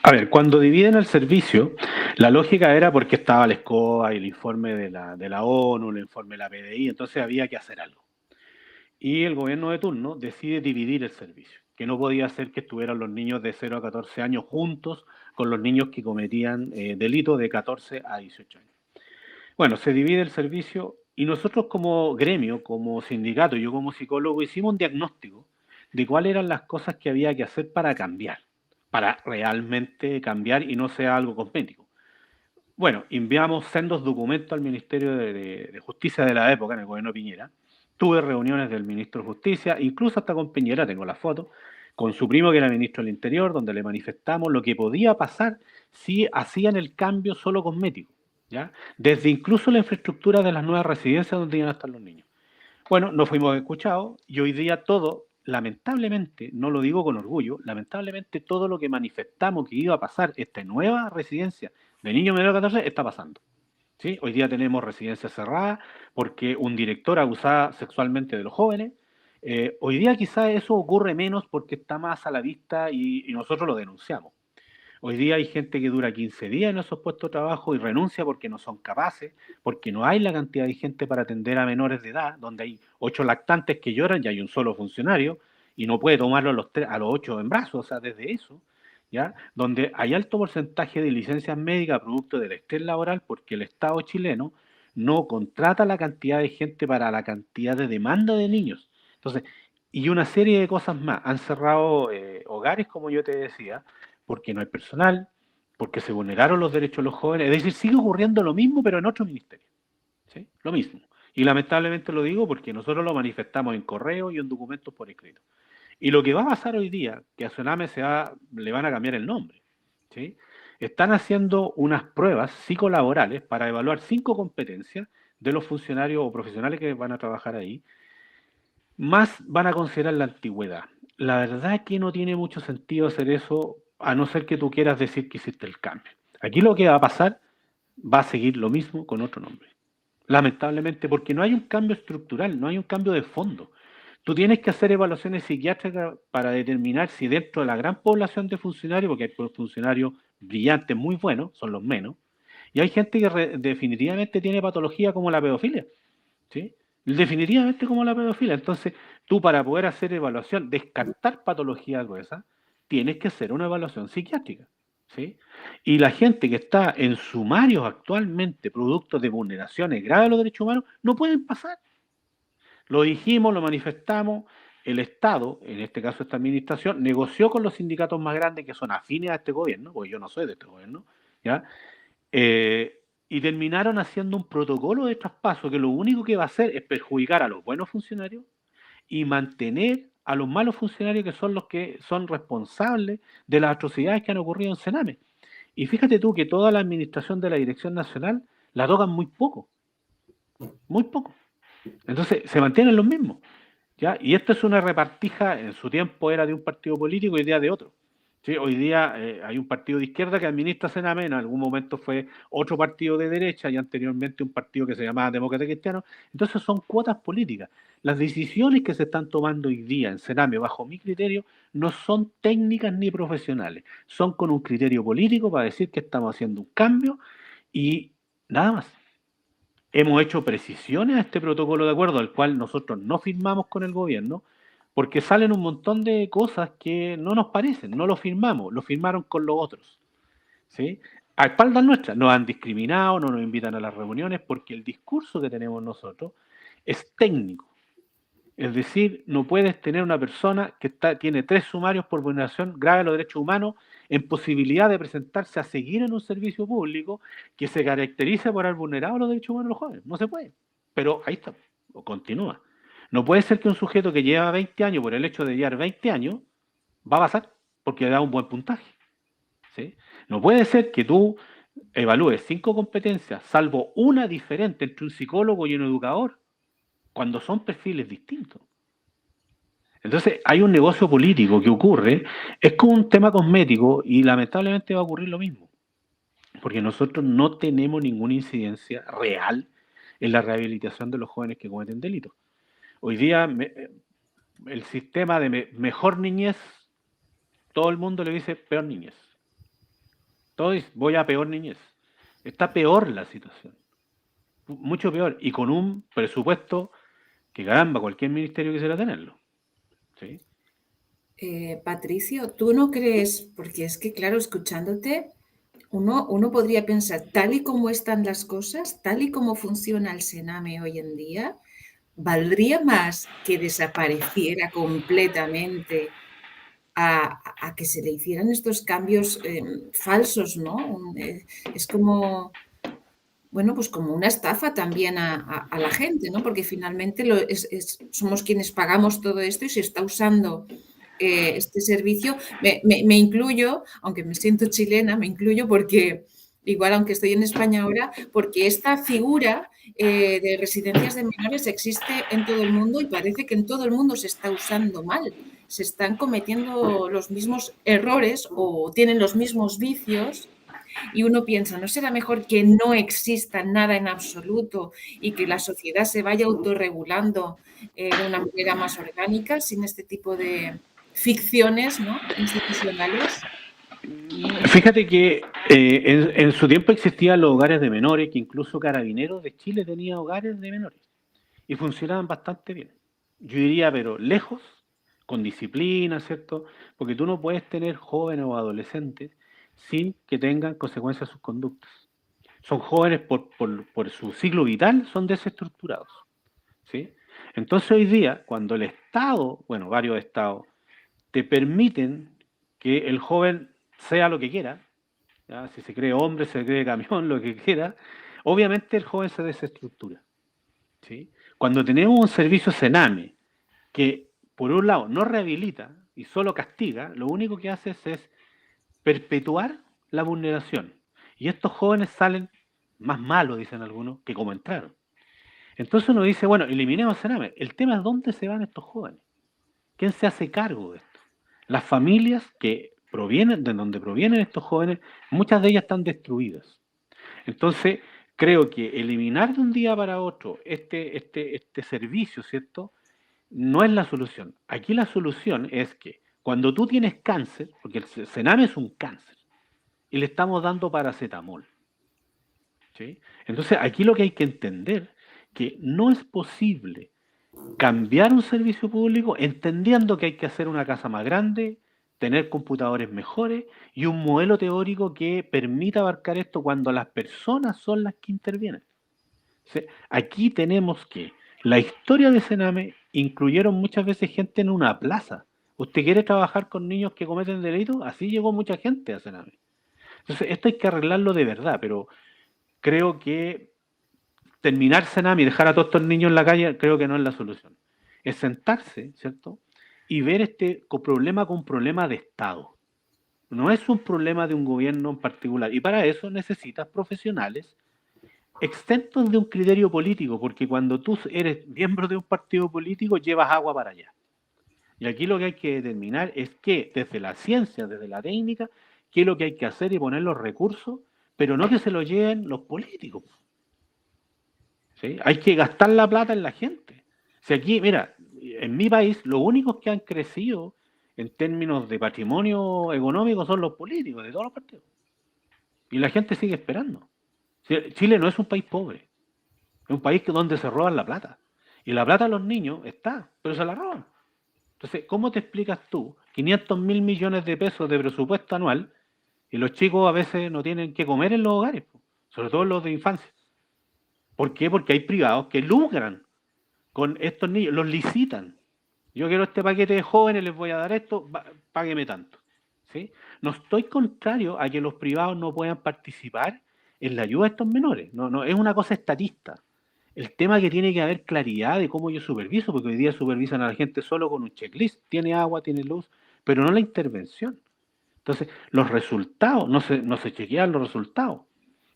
Speaker 3: A ver, cuando dividen el servicio, la lógica era porque estaba la ESCOA y el informe de la ONU, el informe de la PDI, entonces había que hacer algo. Y el gobierno de turno decide dividir el servicio, que no podía ser que estuvieran los niños de 0 a 14 años juntos con los niños que cometían delitos de 14 a 18 años. Bueno, se divide el servicio y nosotros como gremio, como sindicato, yo como psicólogo, hicimos un diagnóstico de cuáles eran las cosas que había que hacer para cambiar, para realmente cambiar y no sea algo cosmético. Bueno, enviamos sendos documentos al Ministerio de Justicia de la época, en el gobierno de Piñera. Tuve reuniones del ministro de Justicia, incluso hasta con Piñera, tengo la foto, con su primo que era ministro del Interior, donde le manifestamos lo que podía pasar si hacían el cambio solo cosmético, ¿ya? Desde incluso la infraestructura de las nuevas residencias donde iban a estar los niños. Bueno, nos fuimos escuchados y hoy día todo, lamentablemente, no lo digo con orgullo, lamentablemente todo lo que manifestamos que iba a pasar esta nueva residencia de niños menores de 14 está pasando. ¿Sí? Hoy día tenemos residencias cerradas porque un director abusaba sexualmente de los jóvenes. Hoy día quizás eso ocurre menos porque está más a la vista y nosotros lo denunciamos. Hoy día hay gente que dura 15 días en esos puestos de trabajo y renuncia porque no son capaces, porque no hay la cantidad de gente para atender a menores de edad, donde hay 8 lactantes que lloran y hay un solo funcionario y no puede tomarlo a los 8 en brazos, o sea, desde eso, ¿ya? Donde hay alto porcentaje de licencias médicas producto del estrés laboral porque el Estado chileno no contrata la cantidad de gente para la cantidad de demanda de niños. Entonces, y una serie de cosas más. Han cerrado hogares, como yo te decía, porque no hay personal, porque se vulneraron los derechos de los jóvenes. Es decir, sigue ocurriendo lo mismo, pero en otro ministerio. ¿Sí? Lo mismo. Y lamentablemente lo digo porque nosotros lo manifestamos en correo y en documentos por escrito. Y lo que va a pasar hoy día, que a Sename le van a cambiar el nombre. ¿Sí? Están haciendo unas pruebas psicolaborales para evaluar 5 competencias de los funcionarios o profesionales que van a trabajar ahí. Más van a considerar la antigüedad. La verdad es que no tiene mucho sentido hacer eso, a no ser que tú quieras decir que hiciste el cambio. Aquí lo que va a pasar va a seguir lo mismo con otro nombre. Lamentablemente, porque no hay un cambio estructural, no hay un cambio de fondo. Tú tienes que hacer evaluaciones psiquiátricas para determinar si dentro de la gran población de funcionarios, porque hay funcionarios brillantes muy buenos, son los menos, y hay gente que definitivamente tiene patología como la pedofilia, ¿sí? Definitivamente como la pedofilia. Entonces, tú para poder hacer evaluación, descartar patología gruesa, tienes que hacer una evaluación psiquiátrica, ¿sí? Y la gente que está en sumarios actualmente, producto de vulneraciones graves de los derechos humanos, no pueden pasar. Lo dijimos, lo manifestamos, el Estado, en este caso esta administración, negoció con los sindicatos más grandes que son afines a este gobierno, porque yo no soy de este gobierno, ¿ya? Y terminaron haciendo un protocolo de traspaso que lo único que va a hacer es perjudicar a los buenos funcionarios y mantener a los malos funcionarios que son los que son responsables de las atrocidades que han ocurrido en Sename. Y fíjate tú que toda la administración de la Dirección Nacional la tocan muy poco. Muy poco. Entonces se mantienen los mismos, ¿ya? Y esto es una repartija, en su tiempo era de un partido político y hoy día de otro, Sí, hoy día hay un partido de izquierda que administra Sename, en algún momento fue otro partido de derecha y anteriormente un partido que se llamaba Demócrata Cristiano. Entonces son cuotas políticas. Las decisiones que se están tomando hoy día en Sename, bajo mi criterio, no son técnicas ni profesionales, son con un criterio político para decir que estamos haciendo un cambio y nada más. Hemos hecho precisiones a este protocolo de acuerdo, al cual nosotros no firmamos con el gobierno, porque salen un montón de cosas que no nos parecen, no lo firmamos, lo firmaron con los otros, ¿sí? A espaldas nuestras, nos han discriminado, no nos invitan a las reuniones, porque el discurso que tenemos nosotros es técnico. Es decir, no puedes tener una persona que tiene 3 sumarios por vulneración grave de los derechos humanos en posibilidad de presentarse a seguir en un servicio público que se caracteriza por haber vulnerado los derechos humanos de los jóvenes. No se puede. Pero ahí está, o continúa. No puede ser que un sujeto que lleva 20 años, por el hecho de llevar 20 años, va a pasar porque da un buen puntaje, ¿sí? No puede ser que tú evalúes 5 competencias, salvo una diferente entre un psicólogo y un educador, cuando son perfiles distintos. Entonces hay un negocio político que ocurre, es como un tema cosmético y lamentablemente va a ocurrir lo mismo, porque nosotros no tenemos ninguna incidencia real en la rehabilitación de los jóvenes que cometen delitos. Hoy día el sistema de mejor niñez, todo el mundo le dice peor niñez. Todo dice, voy a peor niñez. Está peor la situación, mucho peor, y con un presupuesto que caramba, cualquier ministerio quisiera tenerlo. ¿Sí?
Speaker 2: Patricio, ¿tú no crees? Porque es que, claro, escuchándote, uno podría pensar, tal y como están las cosas, tal y como funciona el Sename hoy en día, ¿valdría más que desapareciera completamente a que se le hicieran estos cambios falsos, ¿no? Es como, bueno, pues como una estafa también a la gente, ¿no? Porque finalmente somos quienes pagamos todo esto y se está usando este servicio. Me incluyo, aunque me siento chilena, me incluyo porque, igual aunque estoy en España ahora, porque esta figura de residencias de menores existe en todo el mundo y parece que en todo el mundo se está usando mal. Se están cometiendo los mismos errores o tienen los mismos vicios. Y uno piensa, ¿no será mejor que no exista nada en absoluto y que la sociedad se vaya autorregulando de una manera más orgánica, sin este tipo de ficciones, ¿no?, institucionales?
Speaker 3: Fíjate que en su tiempo existían los hogares de menores, que incluso Carabineros de Chile tenía hogares de menores y funcionaban bastante bien. Yo diría, pero lejos, con disciplina, ¿cierto? Porque tú no puedes tener jóvenes o adolescentes sin que tengan consecuencias sus conductas. Son jóvenes por su ciclo vital, son desestructurados, ¿sí? Entonces hoy día, cuando el Estado, bueno, varios estados, te permiten que el joven sea lo que quiera, ¿ya? Si se cree hombre, se cree camión, lo que quiera, obviamente el joven se desestructura, ¿sí? Cuando tenemos un servicio Sename que, por un lado, no rehabilita y solo castiga, lo único que hace es perpetuar la vulneración. Y estos jóvenes salen más malos, dicen algunos, que como entraron. Entonces uno dice, bueno, eliminemos Sename. El tema es dónde se van estos jóvenes. ¿Quién se hace cargo de esto? Las familias que provienen, de donde provienen estos jóvenes, muchas de ellas están destruidas. Entonces, creo que eliminar de un día para otro este servicio, ¿cierto?, no es la solución. Aquí la solución es que cuando tú tienes cáncer, porque el Sename es un cáncer, y le estamos dando paracetamol, ¿sí? Entonces, aquí lo que hay que entender que no es posible cambiar un servicio público entendiendo que hay que hacer una casa más grande, tener computadores mejores y un modelo teórico que permita abarcar esto cuando las personas son las que intervienen. O sea, aquí tenemos que la historia de Sename incluyeron muchas veces gente en una plaza. ¿Usted quiere trabajar con niños que cometen delitos? Así llegó mucha gente a Sename. Entonces, esto hay que arreglarlo de verdad, pero creo que terminar Sename y dejar a todos estos niños en la calle, creo que no es la solución. Es sentarse, ¿cierto?, y ver este problema como un problema de Estado. No es un problema de un gobierno en particular. Y para eso necesitas profesionales exentos de un criterio político, porque cuando tú eres miembro de un partido político, llevas agua para allá. Y aquí lo que hay que determinar es que desde la ciencia, desde la técnica, qué es lo que hay que hacer y poner los recursos, pero no que se lo lleven los políticos. ¿Sí? Hay que gastar la plata en la gente. Si aquí, mira, en mi país, los únicos que han crecido en términos de patrimonio económico son los políticos de todos los partidos. Y la gente sigue esperando. Chile no es un país pobre, es un país donde se roban la plata. Y la plata de los niños está, pero se la roban. Entonces, ¿cómo te explicas tú 500.000 millones de pesos de presupuesto anual y los chicos a veces no tienen que comer en los hogares, sobre todo los de infancia? ¿Por qué? Porque hay privados que lucran con estos niños, los licitan. Yo quiero este paquete de jóvenes, les voy a dar esto, págueme tanto. ¿Sí? No estoy contrario a que los privados no puedan participar en la ayuda a estos menores. No, es una cosa estatista. El tema es que tiene que haber claridad de cómo yo superviso, porque hoy día supervisan a la gente solo con un checklist. Tiene agua, tiene luz, pero no la intervención. Entonces, los resultados, no se chequean los resultados.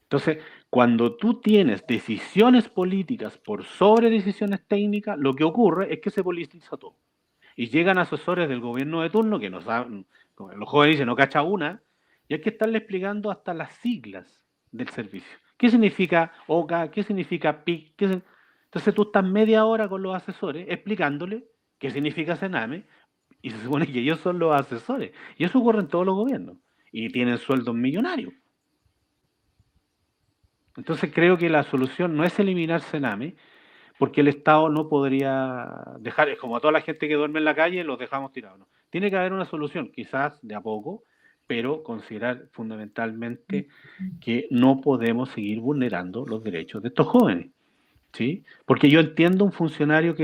Speaker 3: Entonces, cuando tú tienes decisiones políticas por sobre decisiones técnicas, lo que ocurre es que se politiza todo. Y llegan asesores del gobierno de turno que no saben, como los jóvenes dicen, no cacha una, y hay que estarle explicando hasta las siglas del servicio. ¿Qué significa OCA? ¿Qué significa PIC? Entonces tú estás media hora con los asesores explicándole qué significa Sename, y se supone que ellos son los asesores. Y eso ocurre en todos los gobiernos. Y tienen sueldos millonarios. Entonces creo que la solución no es eliminar Sename, porque el Estado no podría dejar, es como a toda la gente que duerme en la calle, los dejamos tirados. ¿No? Tiene que haber una solución, quizás de a poco, pero considerar fundamentalmente que no podemos seguir vulnerando los derechos de estos jóvenes. ¿Sí? Porque yo entiendo un funcionario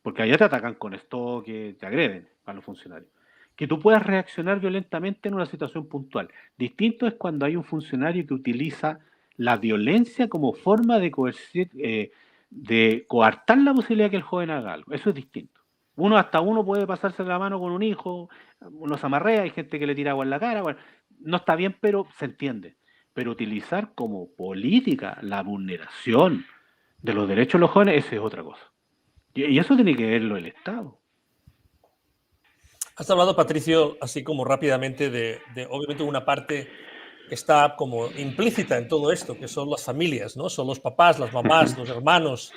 Speaker 3: porque allá te atacan con esto, que te agreden a los funcionarios, que tú puedas reaccionar violentamente en una situación puntual. Distinto es cuando hay un funcionario que utiliza la violencia como forma de coartar la posibilidad de que el joven haga algo. Eso es distinto. Hasta uno puede pasarse la mano con un hijo, uno se amarrea, hay gente que le tira agua en la cara, bueno, no está bien, pero se entiende. Pero utilizar como política la vulneración de los derechos de los jóvenes, esa es otra cosa. Y eso tiene que verlo el Estado.
Speaker 1: Has hablado, Patricio, así como rápidamente de obviamente una parte que está como implícita en todo esto, que son las familias, ¿no? Son los papás, las mamás, los hermanos,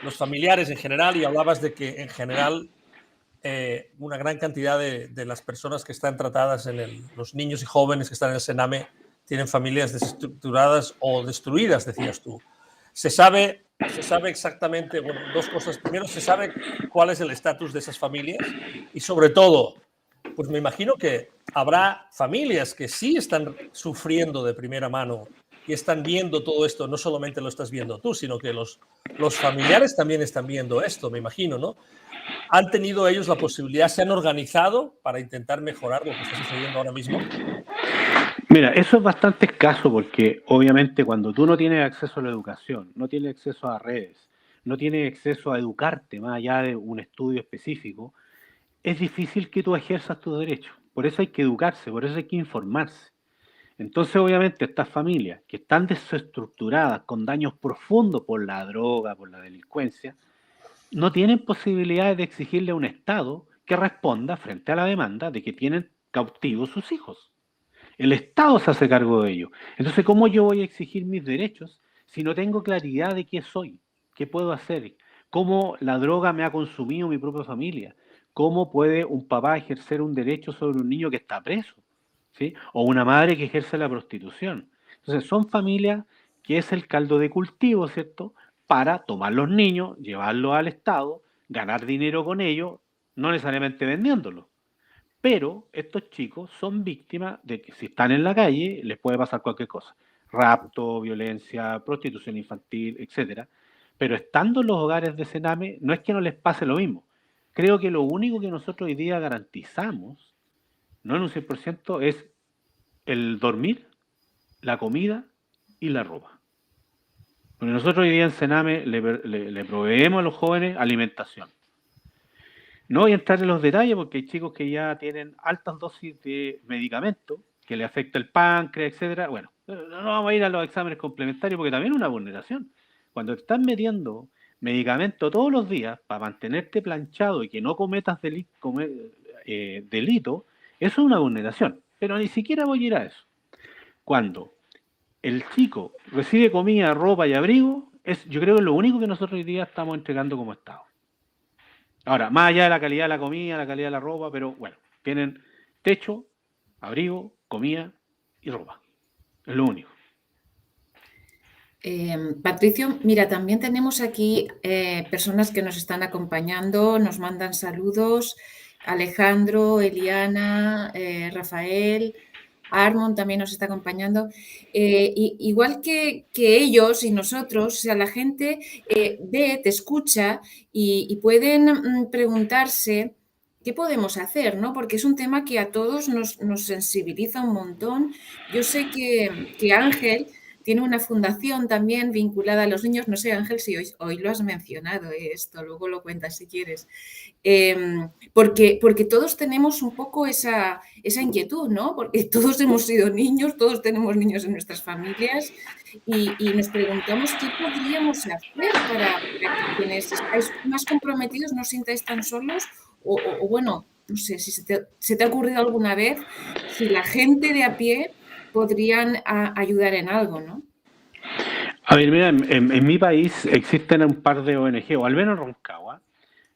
Speaker 1: los familiares en general, y hablabas de que en general una gran cantidad de las personas que están tratadas los niños y jóvenes que están en el Sename tienen familias desestructuradas o destruidas, decías tú. Se sabe exactamente, bueno, dos cosas. Primero, se sabe cuál es el estatus de esas familias y sobre todo, pues me imagino que habrá familias que sí están sufriendo de primera mano y están viendo todo esto. No solamente lo estás viendo tú, sino que los familiares también están viendo esto, me imagino, ¿no? ¿Han tenido ellos la posibilidad, se han organizado para intentar mejorar lo que está sucediendo ahora mismo?
Speaker 3: Mira, eso es bastante escaso porque obviamente cuando tú no tienes acceso a la educación, no tienes acceso a redes, no tienes acceso a educarte más allá de un estudio específico, es difícil que tú ejerzas tus derechos. Por eso hay que educarse, por eso hay que informarse. Entonces, obviamente, estas familias que están desestructuradas, con daños profundos por la droga, por la delincuencia, no tienen posibilidades de exigirle a un Estado que responda frente a la demanda de que tienen cautivos sus hijos. El Estado se hace cargo de ello. Entonces, ¿cómo yo voy a exigir mis derechos si no tengo claridad de qué soy? ¿Qué puedo hacer? ¿Cómo la droga me ha consumido mi propia familia? ¿Cómo puede un papá ejercer un derecho sobre un niño que está preso? ¿Sí? O una madre que ejerce la prostitución. Entonces, son familias que es el caldo de cultivo, ¿cierto? Para tomar los niños, llevarlos al Estado, ganar dinero con ellos, no necesariamente vendiéndolos. Pero estos chicos son víctimas de que si están en la calle les puede pasar cualquier cosa. Rapto, violencia, prostitución infantil, etc. Pero estando en los hogares de Sename, no es que no les pase lo mismo. Creo que lo único que nosotros hoy día garantizamos, no en un 100%, es el dormir, la comida y la ropa. Porque nosotros hoy día en Sename le proveemos a los jóvenes alimentación. No voy a entrar en los detalles porque hay chicos que ya tienen altas dosis de medicamentos que le afecta el páncreas, etcétera. Bueno, no vamos a ir a los exámenes complementarios porque también es una vulneración. Cuando están metiendo medicamento todos los días para mantenerte planchado y que no cometas delito, eso es una vulneración. Pero ni siquiera voy a ir a eso. Cuando el chico recibe comida, ropa y abrigo, yo creo que es lo único que nosotros hoy día estamos entregando como Estado. Ahora, más allá de la calidad de la comida, la calidad de la ropa, pero bueno, tienen techo, abrigo, comida y ropa. Es lo único.
Speaker 2: Patricio, mira, también tenemos aquí personas que nos están acompañando, nos mandan saludos. Alejandro, Eliana, Rafael, Armon también nos está acompañando. Igual que ellos y nosotros, o sea, la gente ve, te escucha y pueden preguntarse qué podemos hacer, ¿no? Porque es un tema que a todos nos sensibiliza un montón. Yo sé que Ángel tiene una fundación también vinculada a los niños. No sé, Ángel, si hoy lo has mencionado, esto, luego lo cuentas si quieres. Porque todos tenemos un poco esa inquietud, ¿no? Porque todos hemos sido niños, todos tenemos niños en nuestras familias y nos preguntamos qué podríamos hacer para que quienes estáis más comprometidos no os sintáis tan solos o bueno, no sé, si se te ha ocurrido alguna vez, si la gente de a pie podrían ayudar en algo, ¿no?
Speaker 3: A ver, mira, en mi país existen un par de ONG, o al menos en Rancagua,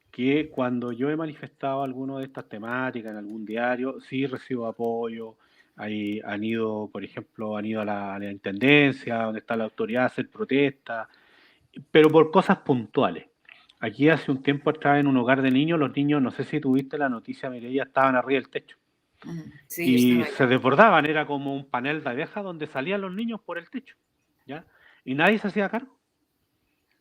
Speaker 3: que cuando yo he manifestado alguna de estas temáticas en algún diario, sí recibo apoyo. Ahí han ido, por ejemplo, a la intendencia, donde está la autoridad, a hacer protestas, pero por cosas puntuales. Aquí hace un tiempo atrás en un hogar de niños, los niños, no sé si tuviste la noticia, Mireia, estaban arriba del techo.
Speaker 2: Sí,
Speaker 3: Y se desbordaban, era como un panel de abejas donde salían los niños por el techo, ¿ya? Y nadie se hacía cargo.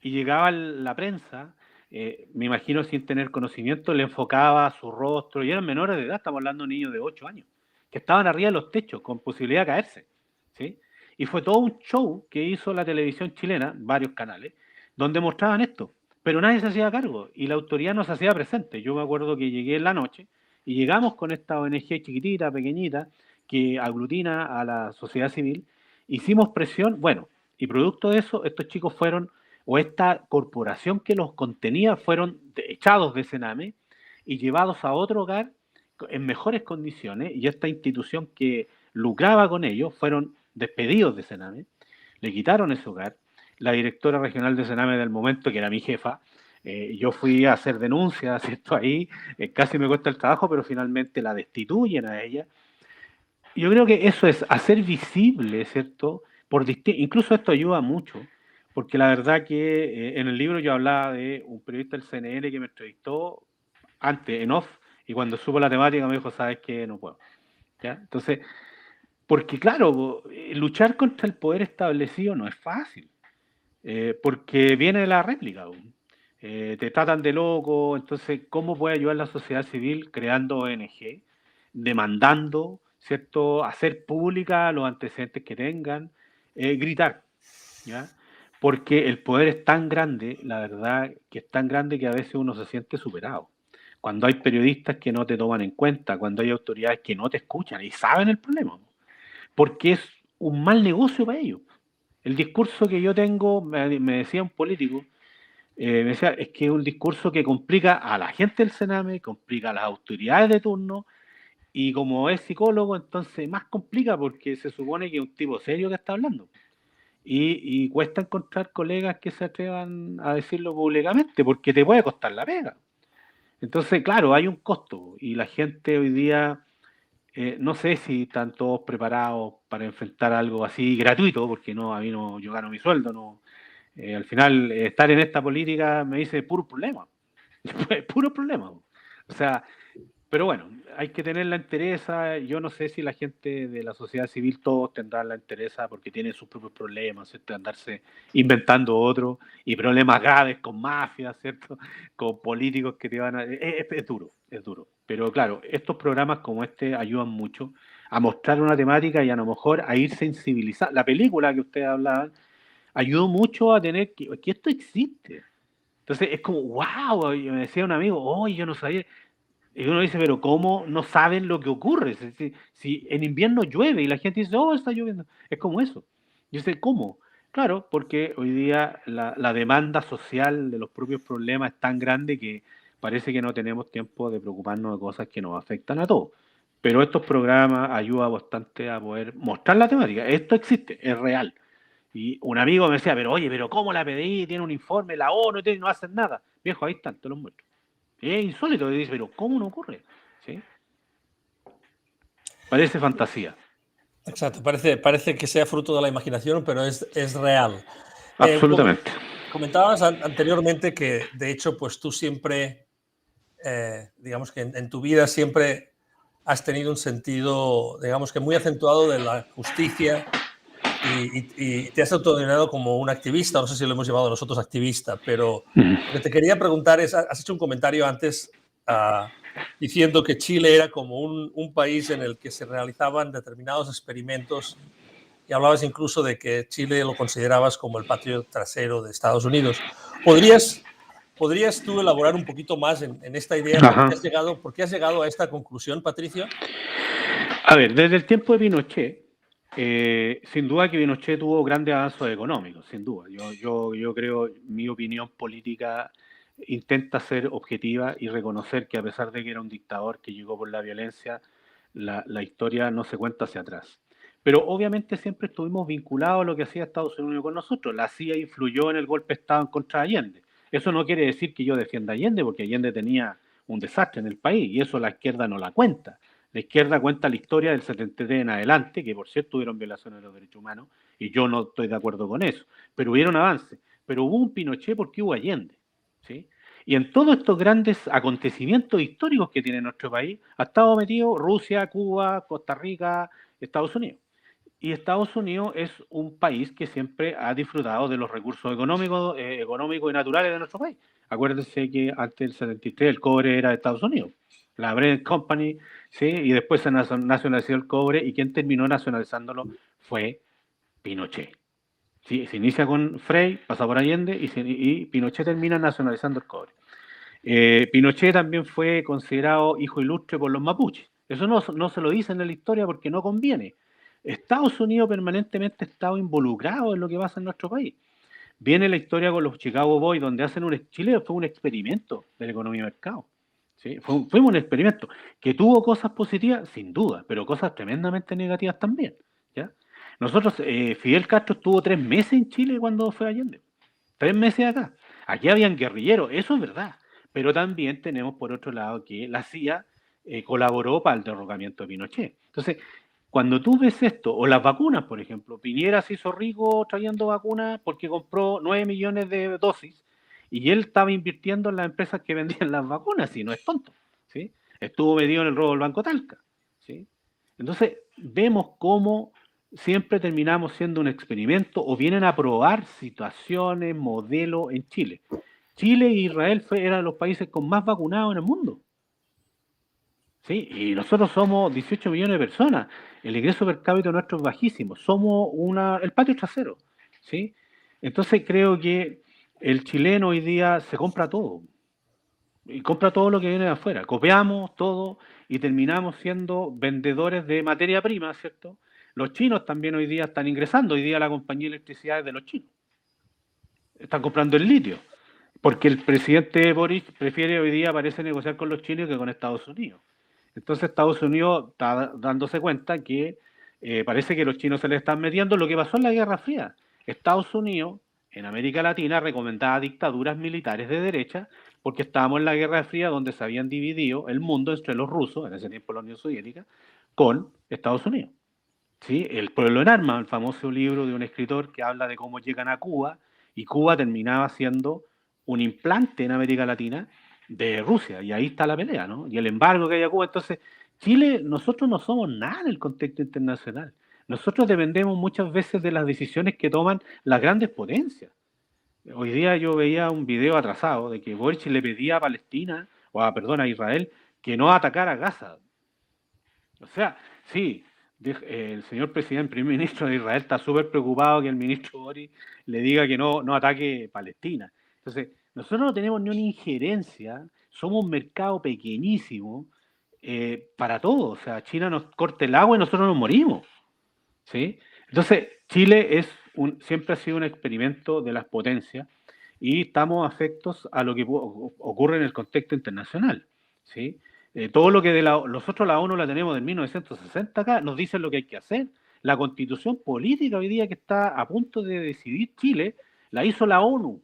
Speaker 3: Y llegaba la prensa, me imagino sin tener conocimiento, le enfocaba su rostro, y eran menores de edad, estamos hablando de niños de 8 años, que estaban arriba de los techos con posibilidad de caerse, ¿sí? Y fue todo un show que hizo la televisión chilena, varios canales, donde mostraban esto, pero nadie se hacía cargo y la autoridad no se hacía presente. Yo me acuerdo que llegué en la noche y llegamos con esta ONG chiquitita, pequeñita, que aglutina a la sociedad civil, hicimos presión, bueno, y producto de eso, estos chicos fueron, o esta corporación que los contenía, fueron echados de Sename y llevados a otro hogar en mejores condiciones, y esta institución que lucraba con ellos fueron despedidos de Sename, le quitaron ese hogar. La directora regional de Sename del momento, que era mi jefa, yo fui a hacer denuncias, ¿cierto? Ahí casi me cuesta el trabajo, pero finalmente la destituyen a ella. Yo creo que eso es hacer visible, ¿cierto? Incluso esto ayuda mucho, porque la verdad que en el libro yo hablaba de un periodista del CNN que me entrevistó antes, en off, y cuando supo la temática me dijo, ¿sabes qué? No puedo. ¿Ya? Entonces, porque claro, luchar contra el poder establecido no es fácil, porque viene la réplica. Te tratan de loco, entonces, ¿cómo puede ayudar la sociedad civil creando ONG, demandando, ¿cierto?, hacer pública los antecedentes que tengan, gritar, ¿ya? Porque el poder es tan grande, la verdad, que es tan grande que a veces uno se siente superado. Cuando hay periodistas que no te toman en cuenta, cuando hay autoridades que no te escuchan y saben el problema, porque es un mal negocio para ellos. El discurso que yo tengo, me decía un político, me decía, es que es un discurso que complica a la gente del Sename, complica a las autoridades de turno, y como es psicólogo, entonces más complica porque se supone que es un tipo serio que está hablando. Y cuesta encontrar colegas que se atrevan a decirlo públicamente porque te puede costar la pega. Entonces, claro, hay un costo y la gente hoy día, no sé si están todos preparados para enfrentar algo así gratuito, porque no, a mí no, yo gano mi sueldo, no. Al final, estar en esta política me dice puro problema, puro problema. O sea, pero bueno, hay que tener la entereza. Yo no sé si la gente de la sociedad civil todos tendrán la entereza porque tienen sus propios problemas, ¿cierto? Andarse inventando otros y problemas graves con mafias, ¿cierto? Con políticos que te van a... Es duro, es duro. Pero claro, estos programas como este ayudan mucho a mostrar una temática y a lo mejor a ir sensibilizando. La película que ustedes hablaban ayudó mucho a tener que esto existe. Entonces es como, wow, me decía un amigo, oh, yo no sabía... Y uno dice, pero ¿cómo no saben lo que ocurre? Si en invierno llueve y la gente dice, oh, está lloviendo. Es como eso. Yo sé, ¿cómo? Claro, porque hoy día la demanda social de los propios problemas es tan grande que parece que no tenemos tiempo de preocuparnos de cosas que nos afectan a todos. Pero estos programas ayudan bastante a poder mostrar la temática. Esto existe, es real. Y un amigo me decía, pero oye, pero ¿cómo la PDI tiene un informe, la ONU y no hacen nada? Viejo, ahí están, te los muestro. Es insólito, y dice, pero ¿cómo no ocurre? ¿Sí? Parece fantasía.
Speaker 1: Exacto, parece que sea fruto de la imaginación, pero es real.
Speaker 3: Absolutamente.
Speaker 1: Comentabas anteriormente que, de hecho, pues tú siempre, digamos que en tu vida siempre has tenido un sentido, digamos que muy acentuado de la justicia y te has autodenominado como un activista, no sé si lo hemos llamado nosotros activista, pero lo que te quería preguntar es, has hecho un comentario antes diciendo que Chile era como un país en el que se realizaban determinados experimentos y hablabas incluso de que Chile lo considerabas como el patio trasero de Estados Unidos. ¿Podrías tú elaborar un poquito más en esta idea? ¿Por qué has llegado a esta conclusión, Patricio?
Speaker 3: A ver, desde el tiempo de Pinochet, sin duda que Pinochet tuvo grandes avances económicos, sin duda. Yo creo, mi opinión política intenta ser objetiva y reconocer que a pesar de que era un dictador que llegó por la violencia, la historia no se cuenta hacia atrás. Pero obviamente siempre estuvimos vinculados a lo que hacía Estados Unidos con nosotros. La CIA influyó en el golpe de Estado en contra de Allende. Eso no quiere decir que yo defienda a Allende, porque Allende tenía un desastre en el país y eso la izquierda no la cuenta. La izquierda cuenta la historia del 73 en adelante, que por cierto tuvieron violaciones de los derechos humanos, y yo no estoy de acuerdo con eso. Pero hubieron avances. Pero hubo un Pinochet porque hubo Allende. ¿Sí? Y en todos estos grandes acontecimientos históricos que tiene nuestro país, ha estado metido Rusia, Cuba, Costa Rica, Estados Unidos. Y Estados Unidos es un país que siempre ha disfrutado de los recursos económicos y naturales de nuestro país. Acuérdense que antes del 73 el cobre era de Estados Unidos, la Brent Company, ¿sí? Y después se nacionalizó el cobre y quien terminó nacionalizándolo fue Pinochet. ¿Sí? Se inicia con Frei, pasa por Allende y Pinochet termina nacionalizando el cobre. Pinochet también fue considerado hijo ilustre por los mapuches. Eso no se lo dicen en la historia porque no conviene. Estados Unidos permanentemente ha estado involucrado en lo que pasa en nuestro país. Viene la historia con los Chicago Boys, donde Chile fue un experimento de la economía de mercado. ¿Sí? Fue un experimento que tuvo cosas positivas, sin duda, pero cosas tremendamente negativas también. ¿Ya? Nosotros, Fidel Castro estuvo 3 meses en Chile cuando fue Allende. 3 meses acá. Aquí habían guerrilleros, eso es verdad. Pero también tenemos por otro lado que la CIA colaboró para el derrocamiento de Pinochet. Entonces, cuando tú ves esto, o las vacunas, por ejemplo, Piñera se hizo rico trayendo vacunas porque compró 9 millones de dosis y él estaba invirtiendo en las empresas que vendían las vacunas, y no es tonto, ¿sí? Estuvo metido en el robo del Banco Talca, ¿sí? Entonces, vemos cómo siempre terminamos siendo un experimento o vienen a probar situaciones, modelos en Chile. Chile e Israel eran los países con más vacunados en el mundo. ¿Sí? Y nosotros somos 18 millones de personas. El ingreso per cápita nuestro es bajísimo. Somos el patio trasero. ¿Sí? Entonces creo que el chileno hoy día se compra todo. Y compra todo lo que viene de afuera. Copiamos todo y terminamos siendo vendedores de materia prima, ¿cierto? Los chinos también hoy día están ingresando. Hoy día la compañía de electricidad es de los chinos. Están comprando el litio. Porque el presidente Boris prefiere hoy día, parece, negociar con los chinos que con Estados Unidos. Entonces Estados Unidos está dándose cuenta que parece que los chinos se le están metiendo lo que pasó en la Guerra Fría. Estados Unidos, en América Latina, recomendaba dictaduras militares de derecha porque estábamos en la Guerra Fría donde se habían dividido el mundo entre los rusos, en ese tiempo la Unión Soviética, con Estados Unidos. ¿Sí? El pueblo en armas, el famoso libro de un escritor que habla de cómo llegan a Cuba y Cuba terminaba siendo un implante en América Latina de Rusia, y ahí está la pelea, ¿no? Y el embargo que hay a Cuba. Entonces, Chile, nosotros no somos nada en el contexto internacional. Nosotros dependemos muchas veces de las decisiones que toman las grandes potencias. Hoy día yo veía un video atrasado de que Boric le pedía a Palestina, a Israel, que no atacara a Gaza. O sea, sí, el señor presidente, primer ministro de Israel, está súper preocupado que el ministro Boric le diga que no ataque Palestina. Entonces, nosotros no tenemos ni una injerencia, somos un mercado pequeñísimo para todo. O sea, China nos corta el agua y nosotros nos morimos. ¿Sí? Entonces, Chile es siempre ha sido un experimento de las potencias y estamos afectos a lo que ocurre en el contexto internacional, ¿sí? Todo lo que nosotros la ONU la tenemos del 1960 acá, nos dicen lo que hay que hacer. La constitución política hoy día que está a punto de decidir Chile, la hizo la ONU,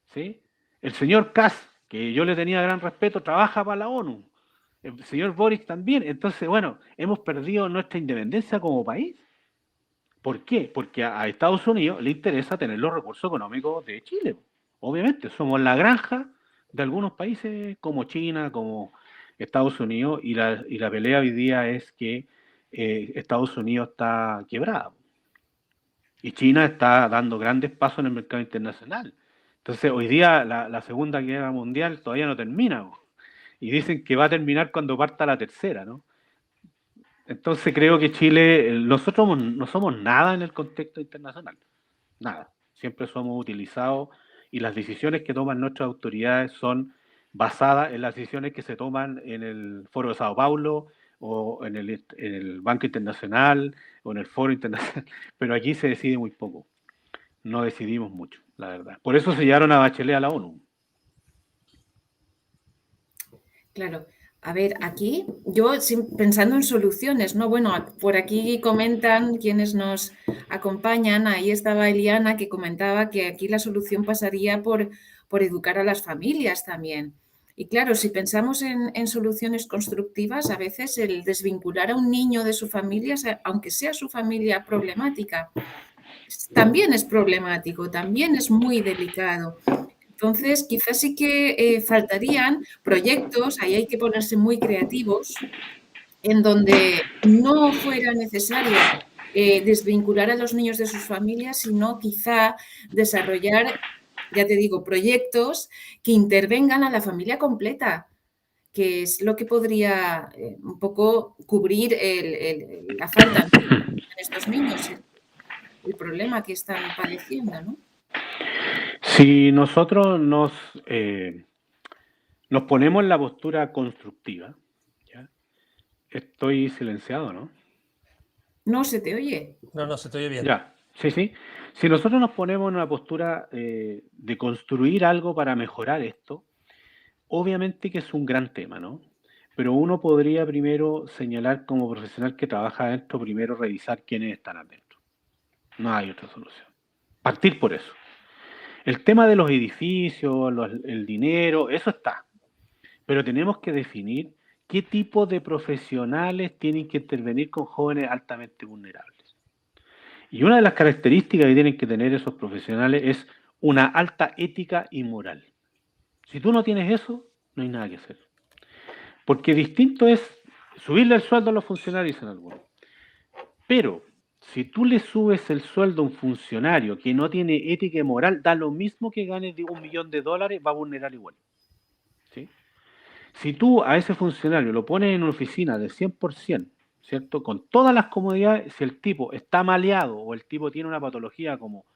Speaker 3: ¿sí? El señor Kass, que yo le tenía gran respeto, trabaja para la ONU. El señor Boric también. Entonces, bueno, hemos perdido nuestra independencia como país. ¿Por qué? Porque a Estados Unidos le interesa tener los recursos económicos de Chile. Obviamente, somos la granja de algunos países como China, como Estados Unidos, y la pelea hoy día es que Estados Unidos está quebrado. Y China está dando grandes pasos en el mercado internacional. Entonces, hoy día la Segunda Guerra Mundial todavía no termina. Y dicen que va a terminar cuando parta la tercera, ¿no? Entonces creo que Chile, nosotros no somos nada en el contexto internacional. Nada. Siempre somos utilizados y las decisiones que toman nuestras autoridades son basadas en las decisiones que se toman en el Foro de Sao Paulo o en el Banco Internacional o en el Foro Internacional. Pero aquí se decide muy poco. No decidimos mucho, la verdad. Por eso se llevaron a Bachelet a la ONU.
Speaker 2: Claro. A ver, aquí yo pensando en soluciones, ¿no? Bueno, por aquí comentan quienes nos acompañan, ahí estaba Eliana que comentaba que aquí la solución pasaría por educar a las familias también. Y claro, si pensamos en soluciones constructivas, a veces el desvincular a un niño de su familia, aunque sea su familia problemática, también es problemático, también es muy delicado. Entonces, quizás sí que faltarían proyectos, ahí hay que ponerse muy creativos, en donde no fuera necesario desvincular a los niños de sus familias, sino quizá desarrollar, ya te digo, proyectos que intervengan a la familia completa, que es lo que podría un poco cubrir la falta en estos niños, el problema que están padeciendo, ¿no?
Speaker 3: Si nosotros nos ponemos en la postura constructiva, ¿ya? Estoy silenciado, ¿no?
Speaker 2: No se te oye.
Speaker 1: No, se te oye bien.
Speaker 3: Ya, sí. Si nosotros nos ponemos en una postura de construir algo para mejorar esto, obviamente que es un gran tema, ¿no? Pero uno podría primero señalar como profesional que trabaja adentro, primero revisar quiénes están adentro. No hay otra solución. Partir por eso. El tema de los edificios, el dinero, eso está. Pero tenemos que definir qué tipo de profesionales tienen que intervenir con jóvenes altamente vulnerables. Y una de las características que tienen que tener esos profesionales es una alta ética y moral. Si tú no tienes eso, no hay nada que hacer. Porque distinto es subirle el sueldo a los funcionarios, dicen algunos. Pero si tú le subes el sueldo a un funcionario que no tiene ética y moral, da lo mismo que gane $1 millón, va a vulnerar igual. ¿Sí? Si tú a ese funcionario lo pones en una oficina de 100%, ¿cierto? Con todas las comodidades, si el tipo está maleado o el tipo tiene una patología como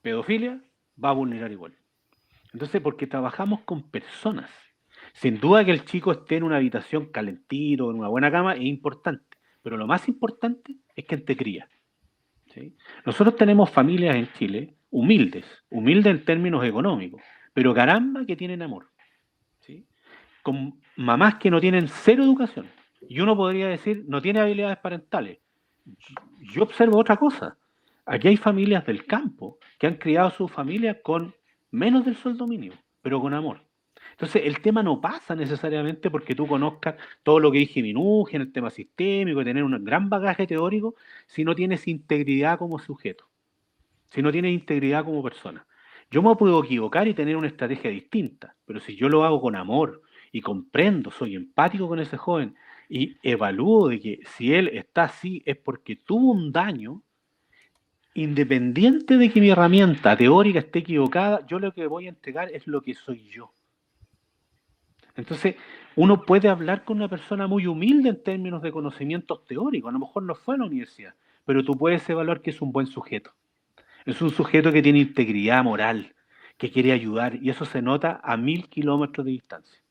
Speaker 3: pedofilia, va a vulnerar igual. Entonces, porque trabajamos con personas. Sin duda que el chico esté en una habitación calentito, en una buena cama, es importante. Pero lo más importante es que te cría. ¿Sí? Nosotros tenemos familias en Chile humildes en términos económicos, pero caramba que tienen amor. ¿Sí? Con mamás que no tienen cero educación. Y uno podría decir, no tiene habilidades parentales. Yo observo otra cosa. Aquí hay familias del campo que han criado a sus familias con menos del sueldo mínimo, pero con amor. Entonces, el tema no pasa necesariamente porque tú conozcas todo lo que dije Minujín, el tema sistémico, tener un gran bagaje teórico, si no tienes integridad como sujeto, si no tienes integridad como persona. Yo me puedo equivocar y tener una estrategia distinta, pero si yo lo hago con amor y comprendo, soy empático con ese joven y evalúo de que si él está así es porque tuvo un daño, independiente de que mi herramienta teórica esté equivocada, yo lo que voy a entregar es lo que soy yo. Entonces, uno puede hablar con una persona muy humilde en términos de conocimientos teóricos, a lo mejor no fue a la universidad, pero tú puedes evaluar que es un buen sujeto. Es un sujeto que tiene integridad moral, que quiere ayudar, y eso se nota a 1000 kilómetros de distancia.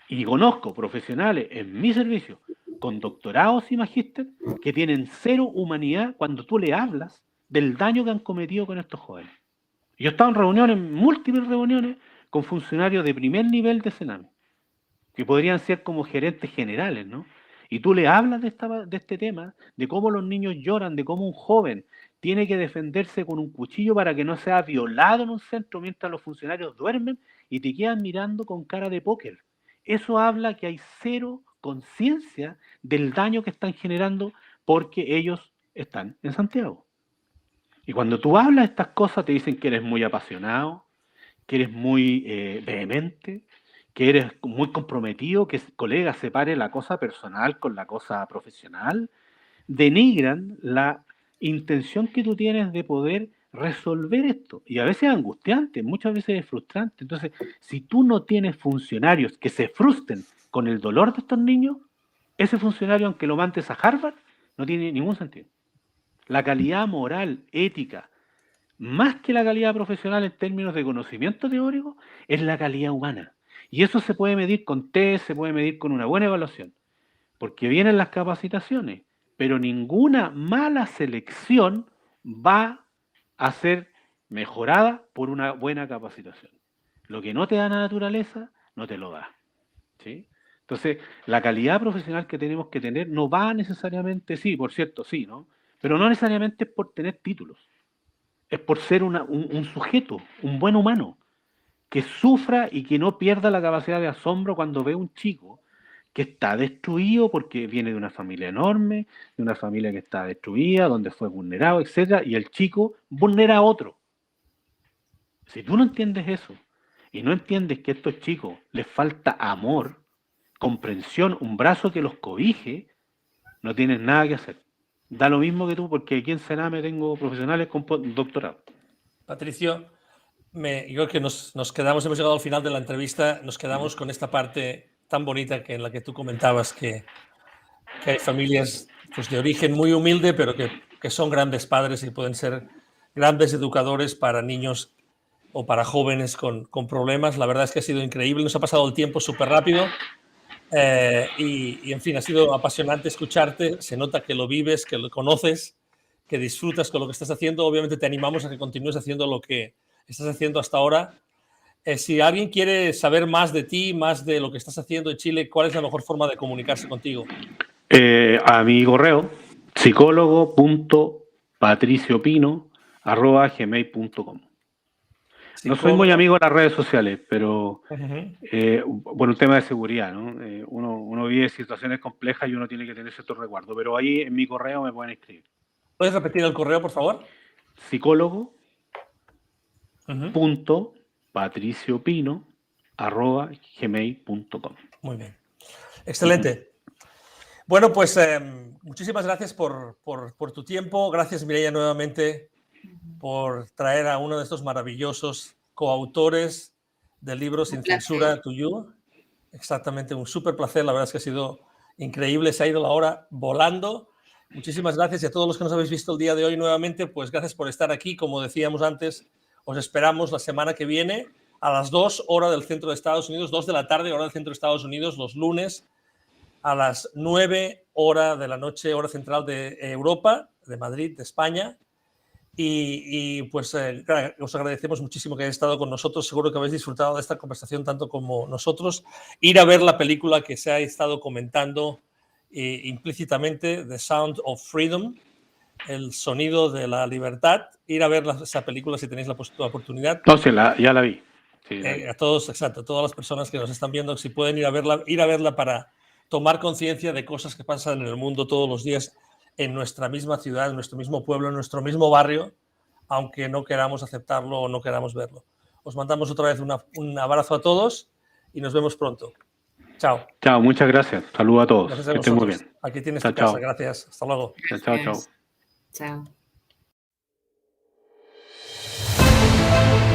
Speaker 3: Y conozco profesionales en mi servicio, con doctorados y magíster, que tienen cero humanidad cuando tú le hablas del daño que han cometido con estos jóvenes. Yo he estado en reuniones, múltiples reuniones, con funcionarios de primer nivel de Sename, que podrían ser como gerentes generales, ¿no? Y tú le hablas de este tema, de cómo los niños lloran, de cómo un joven tiene que defenderse con un cuchillo para que no sea violado en un centro mientras los funcionarios duermen, y te quedan mirando con cara de póker. Eso habla que hay cero conciencia del daño que están generando porque ellos están en Santiago. Y cuando tú hablas de estas cosas te dicen que eres muy apasionado, que eres muy vehemente, que eres muy comprometido, que, colega, separe la cosa personal con la cosa profesional. Denigran la intención que tú tienes de poder resolver esto. Y a veces es angustiante, muchas veces es frustrante. Entonces, si tú no tienes funcionarios que se frustren con el dolor de estos niños, ese funcionario, aunque lo mandes a Harvard, no tiene ningún sentido. La calidad moral, ética, más que la calidad profesional en términos de conocimiento teórico, es la calidad humana. Y eso se puede medir con test, se puede medir con una buena evaluación, porque vienen las capacitaciones, pero ninguna mala selección va a ser mejorada por una buena capacitación. Lo que no te da la naturaleza, no te lo da, ¿sí? Entonces, la calidad profesional que tenemos que tener no va necesariamente, sí, por cierto, sí, ¿no? Pero no necesariamente es por tener títulos. Es por ser un sujeto, un buen humano, que sufra y que no pierda la capacidad de asombro cuando ve un chico que está destruido porque viene de una familia enorme, de una familia que está destruida, donde fue vulnerado, etc. Y el chico vulnera a otro. Si tú no entiendes eso y no entiendes que a estos chicos les falta amor, comprensión, un brazo que los cobije, no tienes nada que hacer. Da lo mismo que tú, porque aquí en Sename tengo profesionales con doctorado.
Speaker 1: Patricio, yo creo que nos quedamos, hemos llegado al final de la entrevista, nos quedamos con esta parte tan bonita en la que tú comentabas que hay familias pues, de origen muy humilde, pero que son grandes padres y pueden ser grandes educadores para niños o para jóvenes con problemas. La verdad es que ha sido increíble, nos ha pasado el tiempo súper rápido. Y en fin, ha sido apasionante escucharte, se nota que lo vives, que lo conoces, que disfrutas con lo que estás haciendo. Obviamente te animamos a que continúes haciendo lo que estás haciendo hasta ahora. Si alguien quiere saber más de ti, más de lo que estás haciendo en Chile, ¿cuál es la mejor forma de comunicarse contigo?
Speaker 3: A mi correo, psicólogo.patriciopino@gmail.com. No soy muy amigo de las redes sociales, pero bueno, un tema de seguridad, ¿no? Uno vive situaciones complejas y uno tiene que tener cierto resguardo, pero ahí en mi correo me pueden escribir.
Speaker 1: ¿Puedes repetir el correo, por favor?
Speaker 3: psicólogo.patriciopino@gmail.com.
Speaker 1: Muy bien. Excelente. Bueno, pues muchísimas gracias por tu tiempo. Gracias, Mireia, nuevamente por traer a uno de estos maravillosos coautores del libro Sin Censura to You. Exactamente, un súper placer. La verdad es que ha sido increíble. Se ha ido la hora volando. Muchísimas gracias y a todos los que nos habéis visto el día de hoy nuevamente, pues gracias por estar aquí. Como decíamos antes, os esperamos la semana que viene a las 2 horas del centro de Estados Unidos, 2 de la tarde, hora del centro de Estados Unidos, los lunes a las 9 horas de la noche, hora central de Europa, de Madrid, de España. Y pues os agradecemos muchísimo que hayáis estado con nosotros. Seguro que habéis disfrutado de esta conversación tanto como nosotros. Ir a ver la película que se ha estado comentando implícitamente, The Sound of Freedom, el sonido de la libertad. Ir a ver esa película si tenéis la oportunidad.
Speaker 3: No, sí, ya la vi. Sí,
Speaker 1: a todos, exacto, a todas las personas que nos están viendo, si pueden ir a verla para tomar conciencia de cosas que pasan en el mundo todos los días, en nuestra misma ciudad, en nuestro mismo pueblo, en nuestro mismo barrio, aunque no queramos aceptarlo o no queramos verlo. Os mandamos otra vez un abrazo a todos y nos vemos pronto. Chao.
Speaker 3: Chao, muchas gracias. Saludos a todos.
Speaker 1: Gracias a
Speaker 3: que estén muy
Speaker 1: vosotros.
Speaker 3: bien.
Speaker 1: Aquí tienes
Speaker 3: Chao,
Speaker 1: tu casa.
Speaker 3: chao.
Speaker 1: Gracias. Hasta luego.
Speaker 3: Chao, chao.
Speaker 2: Chao.